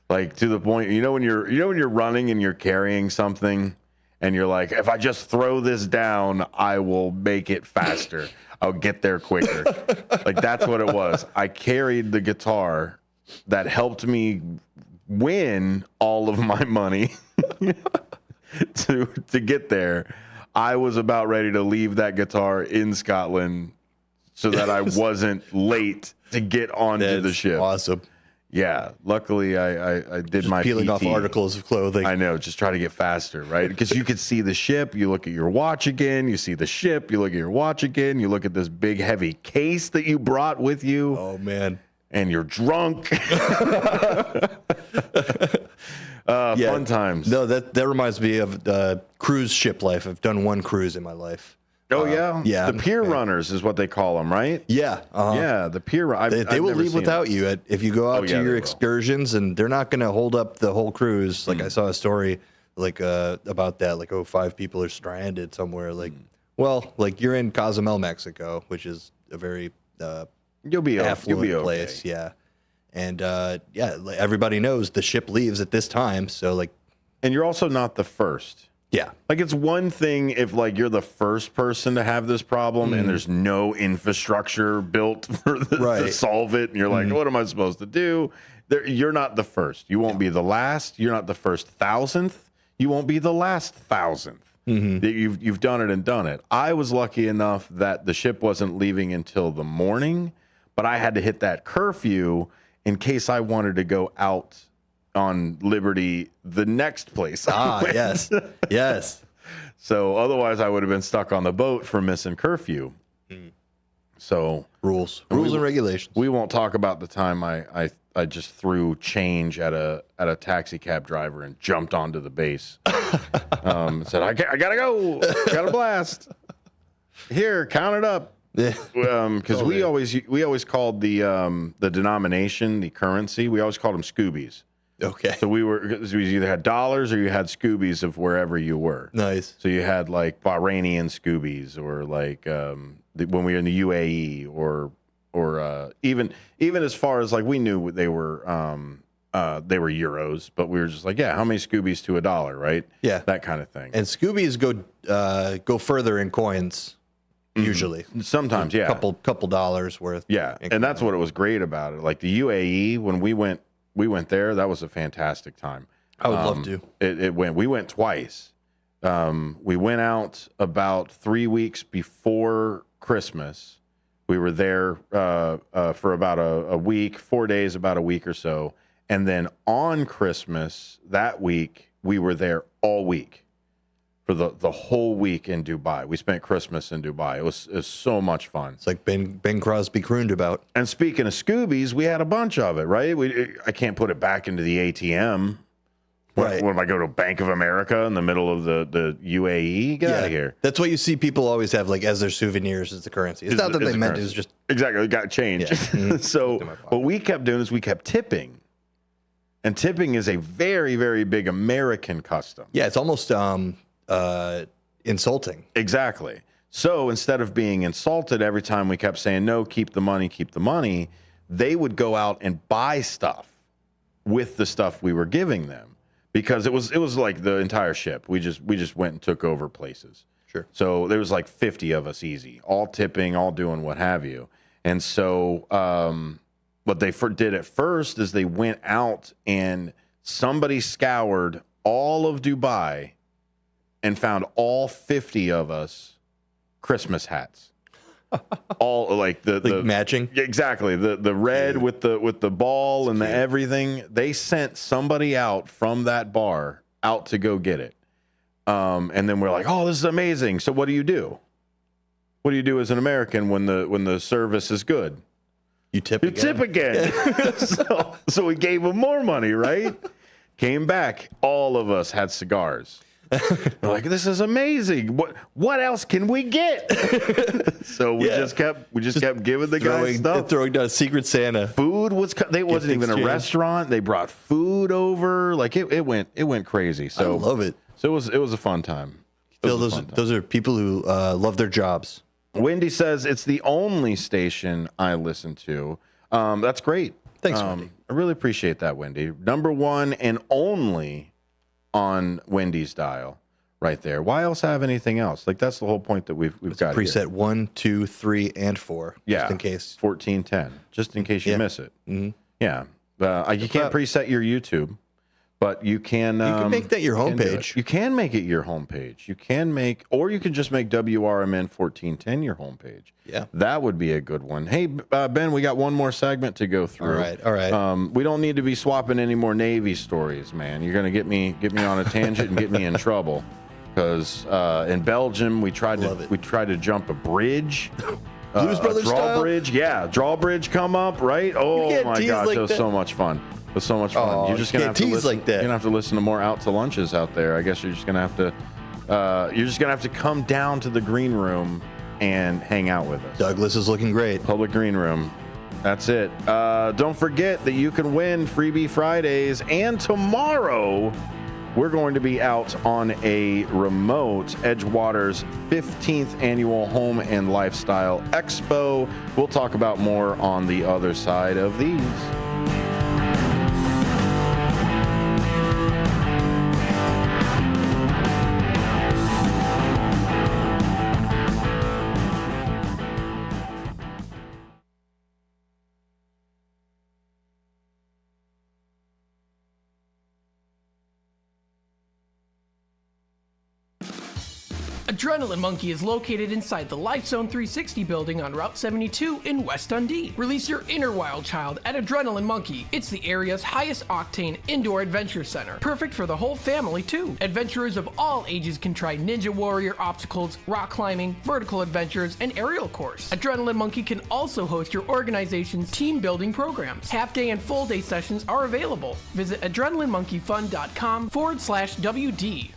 Like to the point, when you're running and you're carrying something and you're like, if I just throw this down, I will make it faster. I'll get there quicker. Like that's what it was. I carried the guitar that helped me win all of my money to get there. I was about ready to leave that guitar in Scotland so that I wasn't late to get onto the ship. Awesome. Yeah. Luckily, I did just my peeling PT. off articles of clothing. I know, just try to get faster, right? Because you could see the ship, you look at your watch again, you see the ship, you look at your watch again, you look at this big heavy case that you brought with you. Oh man. And you're drunk. Fun times. No, that reminds me of cruise ship life. I've done one cruise in my life. Oh yeah, yeah. The pier runners is what they call them, right? Yeah, yeah. The pier. They will leave without you if you go out to your excursions, and they're not going to hold up the whole cruise. Like I saw a story about that. Like 5 people are stranded somewhere. Like you're in Cozumel, Mexico, which is a very you'll be affluent place. Okay. Yeah, and everybody knows the ship leaves at this time. So and you're also not the first. Yeah. Like it's one thing if you're the first person to have this problem and there's no infrastructure built to solve it, and you're like, what am I supposed to do? You're not the first. You won't be the last. You're not the first 1,000th. You won't be the last 1,000th. You've done it and done it. I was lucky enough that the ship wasn't leaving until the morning, but I had to hit that curfew in case I wanted to go out on Liberty the next place. Yes. So otherwise I would have been stuck on the boat for missing curfew. So rules and regulations. We won't talk about the time I just threw change at a taxi cab driver and jumped onto the base. Said I gotta go, got a blast. Here, count it up. Because we always called the denomination, the currency, we always called them Scoobies. Okay. So we either had dollars or you had Scoobies of wherever you were. Nice. So you had like Bahrainian Scoobies, or like when we were in the UAE, or even as far as like we knew they were euros, but we were just like, yeah, how many Scoobies to $1, right? Yeah, that kind of thing. And Scoobies go further in coins. Usually, sometimes, yeah, couple dollars worth. Yeah, and that's what it was great about it. Like the UAE, when we went there. That was a fantastic time. I would love to. We went twice. We went out about 3 weeks before Christmas. We were there for about a week, 4 days, about a week or so, and then on Christmas that week we were there all week. For the whole week in Dubai. We spent Christmas in Dubai. It was so much fun. It's like Ben Crosby crooned about. And speaking of Scoobies, we had a bunch of it, right? I can't put it back into the ATM. Right. When I go to Bank of America in the middle of the UAE? Get out of here. That's what you see people always have like as their souvenirs as the currency. It's not that they meant it was just... Exactly. It got changed. Yeah. So what we kept doing is we kept tipping. And tipping is a very, very big American custom. Yeah, it's almost... insulting. Exactly. So instead of being insulted every time we kept saying, no, keep the money, they would go out and buy stuff with the stuff we were giving them, because it was like the entire ship. We just went and took over places. Sure. So there was like 50 of us easy, all tipping, all doing what have you. And so what they did at first is they went out and somebody scoured all of Dubai and found all 50 of us Christmas hats. All like the matching. Exactly. The red with the ball and the everything. They sent somebody out from that bar out to go get it. And then we're like, oh, this is amazing. So what do you do? What do you do as an American when the service is good? You tip again. So we gave them more money, right? Came back. All of us had cigars. We're like, this is amazing. What else can we get? So we just kept giving the guys stuff. Throwing down Secret Santa. Food wasn't even a restaurant. They brought food over. Like it went crazy. So I love it. So it was a fun time. Those are people who love their jobs. Wendy says it's the only station I listen to. That's great. Thanks, Wendy. I really appreciate that, Wendy. Number one and only on Wendy's dial right there. Why else have anything else? Like, that's the whole point that we've got preset here. 1, 2, 3, and 4. Yeah. Just in case. 1410. Just in case you miss it. Mm-hmm. Yeah. You can't preset your YouTube, but you can... you can make that your homepage. You can make it your homepage. You can just make WRMN 1410 your homepage. Yeah. That would be a good one. Hey, Ben, we got one more segment to go through. All right. We don't need to be swapping any more Navy stories, man. You're going to get me on a tangent and get me in trouble. Because in Belgium, we tried to jump a bridge. Blues Brothers drawbridge. Yeah, drawbridge come up, right? Oh, my gosh, like it was so much fun. It was so much fun. Oh, you're just going to have to listen. Like that. You're going to have to listen to more Out to Lunches out there. I guess you're just going to have to come down to the green room and hang out with us. Douglas is looking great. Public green room. That's it. Don't forget that you can win Freebie Fridays, and tomorrow we're going to be out on a remote Edgewater's 15th annual Home and Lifestyle Expo. We'll talk about more on the other side of these. Adrenaline Monkey is located inside the Life Zone 360 building on Route 72 in West Dundee. Release your inner wild child at Adrenaline Monkey. It's the area's highest octane indoor adventure center. Perfect for the whole family, too. Adventurers of all ages can try Ninja Warrior obstacles, rock climbing, vertical adventures, and aerial course. Adrenaline Monkey can also host your organization's team building programs. Half-day and full-day sessions are available. Visit adrenalinemonkeyfun.com/WD.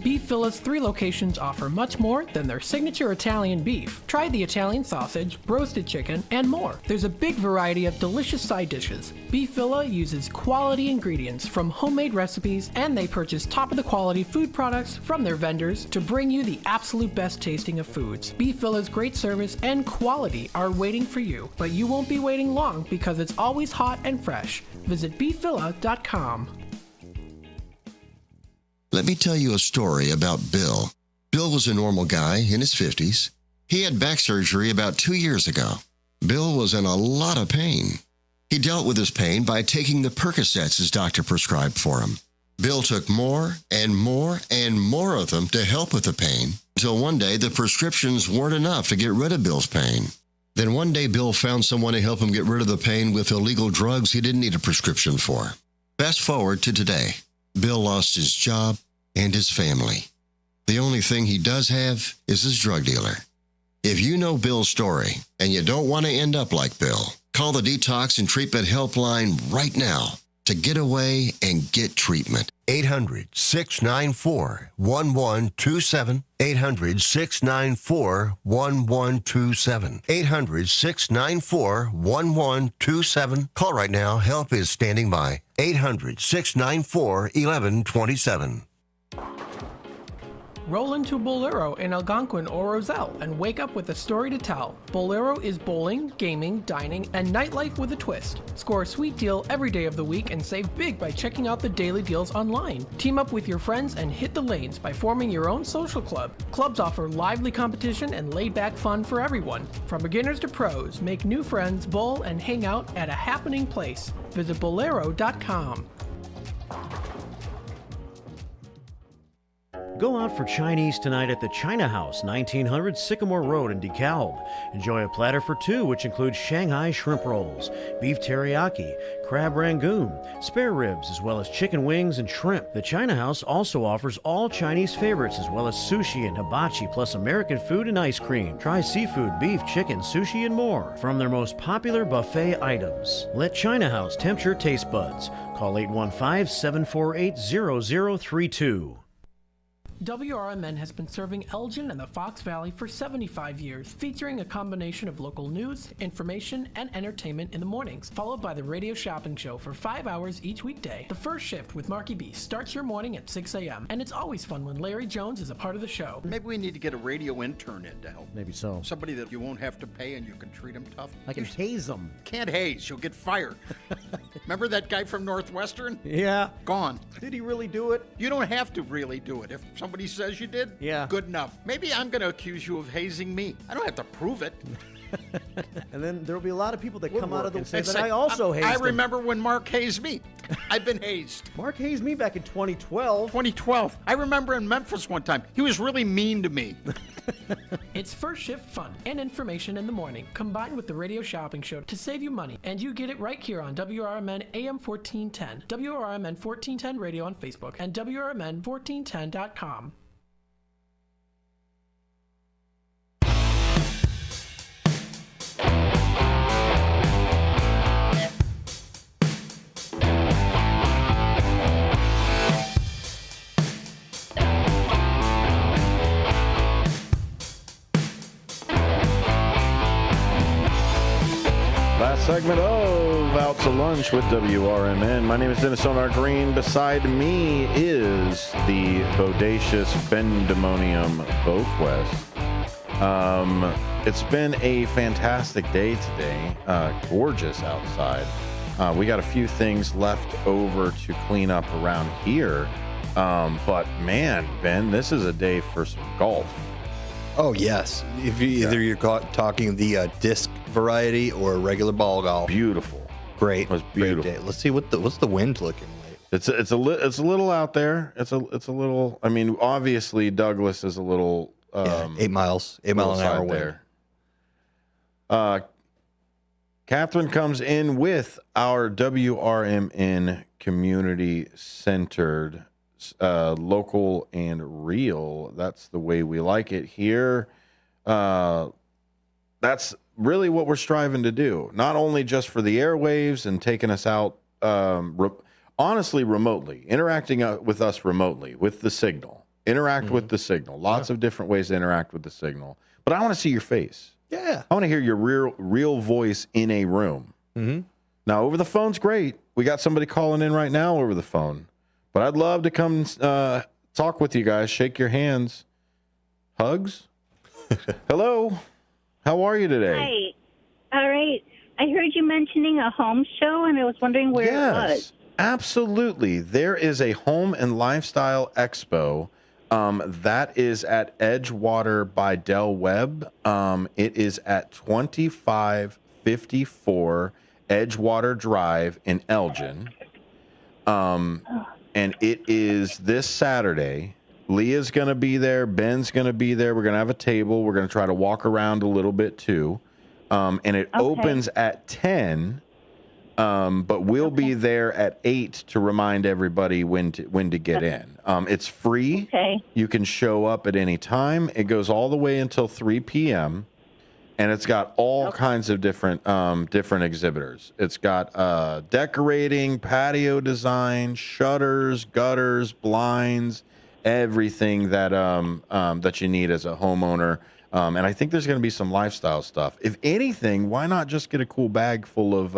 Beef Villa's 3 locations offer much more than their signature Italian beef. Try the Italian sausage, roasted chicken, and more. There's a big variety of delicious side dishes. Beef Villa uses quality ingredients from homemade recipes, and they purchase top-of-the-quality food products from their vendors to bring you the absolute best tasting of foods. Beef Villa's great service and quality are waiting for you, but you won't be waiting long because it's always hot and fresh. Visit beefvilla.com. Let me tell you a story about Bill. Bill was a normal guy in his 50s. He had back surgery about 2 years ago. Bill was in a lot of pain. He dealt with his pain by taking the Percocets his doctor prescribed for him. Bill took more and more and more of them to help with the pain, until one day the prescriptions weren't enough to get rid of Bill's pain. Then one day Bill found someone to help him get rid of the pain with illegal drugs he didn't need a prescription for. Fast forward to today. Bill lost his job and his family. The only thing he does have is his drug dealer. If you know Bill's story and you don't want to end up like Bill, call the Detox and Treatment Helpline right now to get away and get treatment. 800-694-1127. 800-694-1127. 800-694-1127. Call right now. Help is standing by. 800-694-1127. Roll into Bolero in Algonquin or Roselle and wake up with a story to tell. Bolero is bowling, gaming, dining, and nightlife with a twist. Score a sweet deal every day of the week and save big by checking out the daily deals online. Team up with your friends and hit the lanes by forming your own social club. Clubs offer lively competition and laid-back fun for everyone. From beginners to pros, make new friends, bowl, and hang out at a happening place. Visit bolero.com. Go out for Chinese tonight at the China House, 1900 Sycamore Road in DeKalb. Enjoy a platter for 2, which includes Shanghai shrimp rolls, beef teriyaki, crab rangoon, spare ribs, as well as chicken wings and shrimp. The China House also offers all Chinese favorites, as well as sushi and hibachi, plus American food and ice cream. Try seafood, beef, chicken, sushi, and more from their most popular buffet items. Let China House tempt your taste buds. Call 815-748-0032. WRMN has been serving Elgin and the Fox Valley for 75 years, featuring a combination of local news, information, and entertainment in the mornings, followed by the radio shopping show for 5 hours each weekday. The first shift with Marky B starts your morning at 6 a.m., and it's always fun when Larry Jones is a part of the show. Maybe we need to get a radio intern in to help. Maybe so. Somebody that you won't have to pay and you can treat them tough. I can haze them. Can't haze, you'll get fired. Remember that guy from Northwestern? Yeah. Gone. Did he really do it? You don't have to really do it. If somebody says you did, yeah, good enough. Maybe I'm going to accuse you of hazing me. I don't have to prove it. And then there'll be a lot of people that come out of the and say that I also hazed I them. remember when Mark hazed me. I've been hazed. Mark hazed me back in 2012. 2012. I remember in Memphis one time. He was really mean to me. It's first shift fun and information in the morning, combined with the radio shopping show to save you money. And you get it right here on WRMN AM 1410, WRMN 1410 Radio on Facebook, and WRMN1410.com. Last segment of Out to Lunch with WRMN. My name is Dennis Sonar Green. Beside me is the bodacious Bendemonium Boquest. It's been a fantastic day today. Gorgeous outside. We got a few things left over to clean up around here. But man, Ben, this is a day for some golf. Oh, yes. If you, either you're talking the disc variety or regular ball golf. Beautiful. Great. It was beautiful. Great day. Let's see what's the wind looking like. It's a little out there. It's a little. I mean, obviously Douglas is a little 8 miles, 8 mile an hour wind. There. Catherine comes in with our WRMN community centered, local and real. That's the way we like it here. That's really what we're striving to do. Not only just for the airwaves and taking us out, honestly, remotely, interacting with us remotely, with the signal. Interact with the signal. Lots of different ways to interact with the signal. But I want to see your face. Yeah. I want to hear your real voice in a room. Mm-hmm. Now, over the phone's great. We got somebody calling in right now over the phone. But I'd love to come talk with you guys, shake your hands. Hugs? Hello. How are you today? Hi. All right. I heard you mentioning a home show, and I was wondering where it was. Absolutely. There is a home and lifestyle expo. That is at Edgewater by Del Webb. It is at 2554 Edgewater Drive in Elgin. And it is this Saturday. Leah's going to be there. Ben's going to be there. We're going to have a table. We're going to try to walk around a little bit too. And it opens at 10. But we'll be there at 8 to remind everybody when to get in. It's free. Okay. You can show up at any time. It goes all the way until 3 p.m. And it's got all kinds of different exhibitors. It's got decorating, patio design, shutters, gutters, blinds, everything that that you need as a homeowner. And I think there's going to be some lifestyle stuff. If anything, why not just get a cool bag full of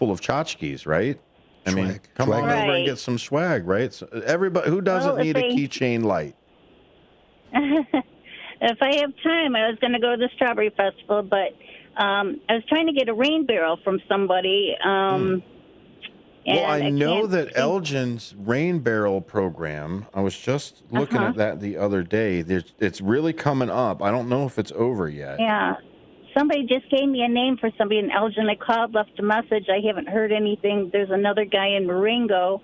tchotchkes, right? I mean, come on over and get some swag, right? So everybody who doesn't need a keychain light. If I have time, I was going to go to the Strawberry Festival, but I was trying to get a rain barrel from somebody. Well, I know that Elgin's rain barrel program, I was just looking at that the other day. It's really coming up. I don't know if it's over yet. Yeah. Somebody just gave me a name for somebody in Elgin. I called, left a message. I haven't heard anything. There's another guy in Marengo,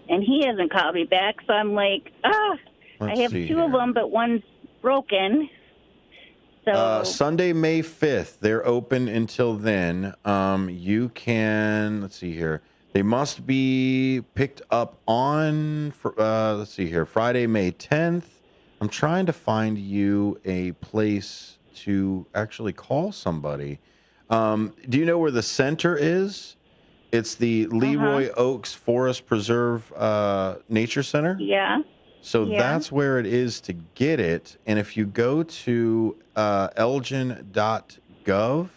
and he hasn't called me back. So I'm like, I have two of them, but one's broken. So Sunday, May 5th, they're open until then. You can, let's see here. They must be picked up on, let's see here, Friday, May 10th. I'm trying to find you a place to actually call somebody. Do you know where the center is? It's the Leroy Oaks Forest Preserve Nature Center. Yeah. So that's where it is to get it. And if you go to elgin.gov,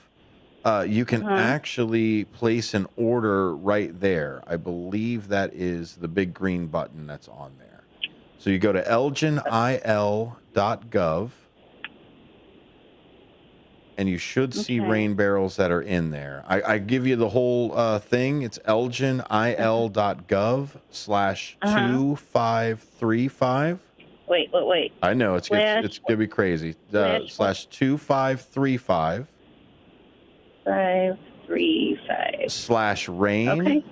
you can actually place an order right there. I believe that is the big green button that's on there. So you go to elginil.gov, and you should see rain barrels that are in there. I give you the whole thing. It's elginil.gov/2535. Wait. I know, it's going to be crazy. /2535. 535. /rain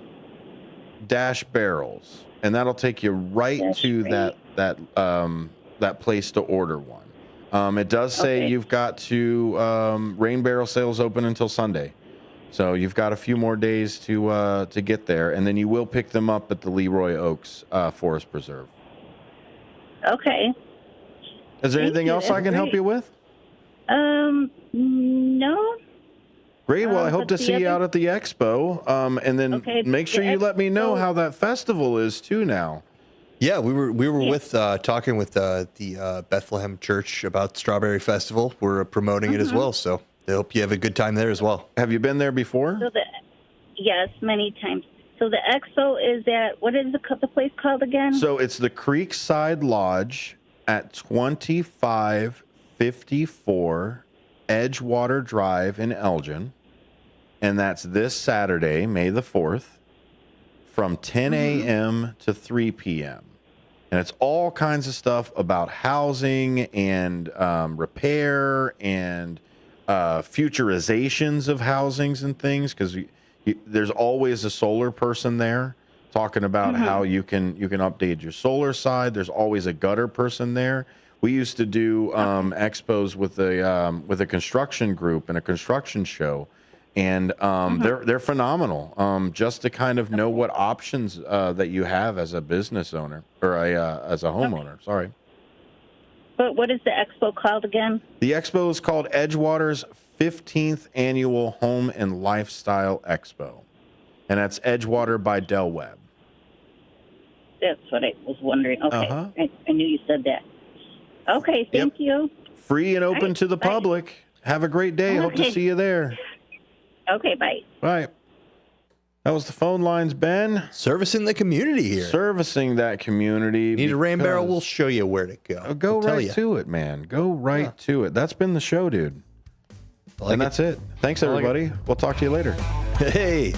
dash barrels. And that'll take you right to that place to order one. It does say you've got to rain barrel sales open until Sunday, so you've got a few more days to get there, and then you will pick them up at the Leroy Oaks Forest Preserve. Okay. Is there anything else I can help you with? No. Great. Well, I hope to see you out at the expo, and then make sure you let me know how that festival is too. Now. Yeah, we were with talking with the Bethlehem Church about Strawberry Festival. We're promoting it as well, so I hope you have a good time there as well. Have you been there before? So yes, many times. So the expo is at, what is the place called again? So it's the Creekside Lodge at 2554 Edgewater Drive in Elgin, and that's this Saturday, May the 4th, from 10 a.m. to 3 p.m. And it's all kinds of stuff about housing and repair and futurizations of housings and things, because there's always a solar person there. talking about how you can update your solar side. There's always a gutter person there. We used to do expos with a construction group and a construction show, and they're phenomenal. Just to kind of know what options that you have as a business owner or as a homeowner. Sorry. But what is the expo called again? The expo is called Edgewater's 15th Annual Home and Lifestyle Expo, and that's Edgewater by Del Webb. That's what I was wondering. Okay, I knew you said that. Okay, thank you. Free and open to the public. Have a great day. Hope to see you there. Okay, bye. Bye. That was the phone lines, Ben. Servicing the community here. Servicing that community. Need a rain barrel? We'll show you where to go. Go right to it, man. Go right to it. That's been the show, dude. And that's it. Thanks, everybody. We'll talk to you later. Hey.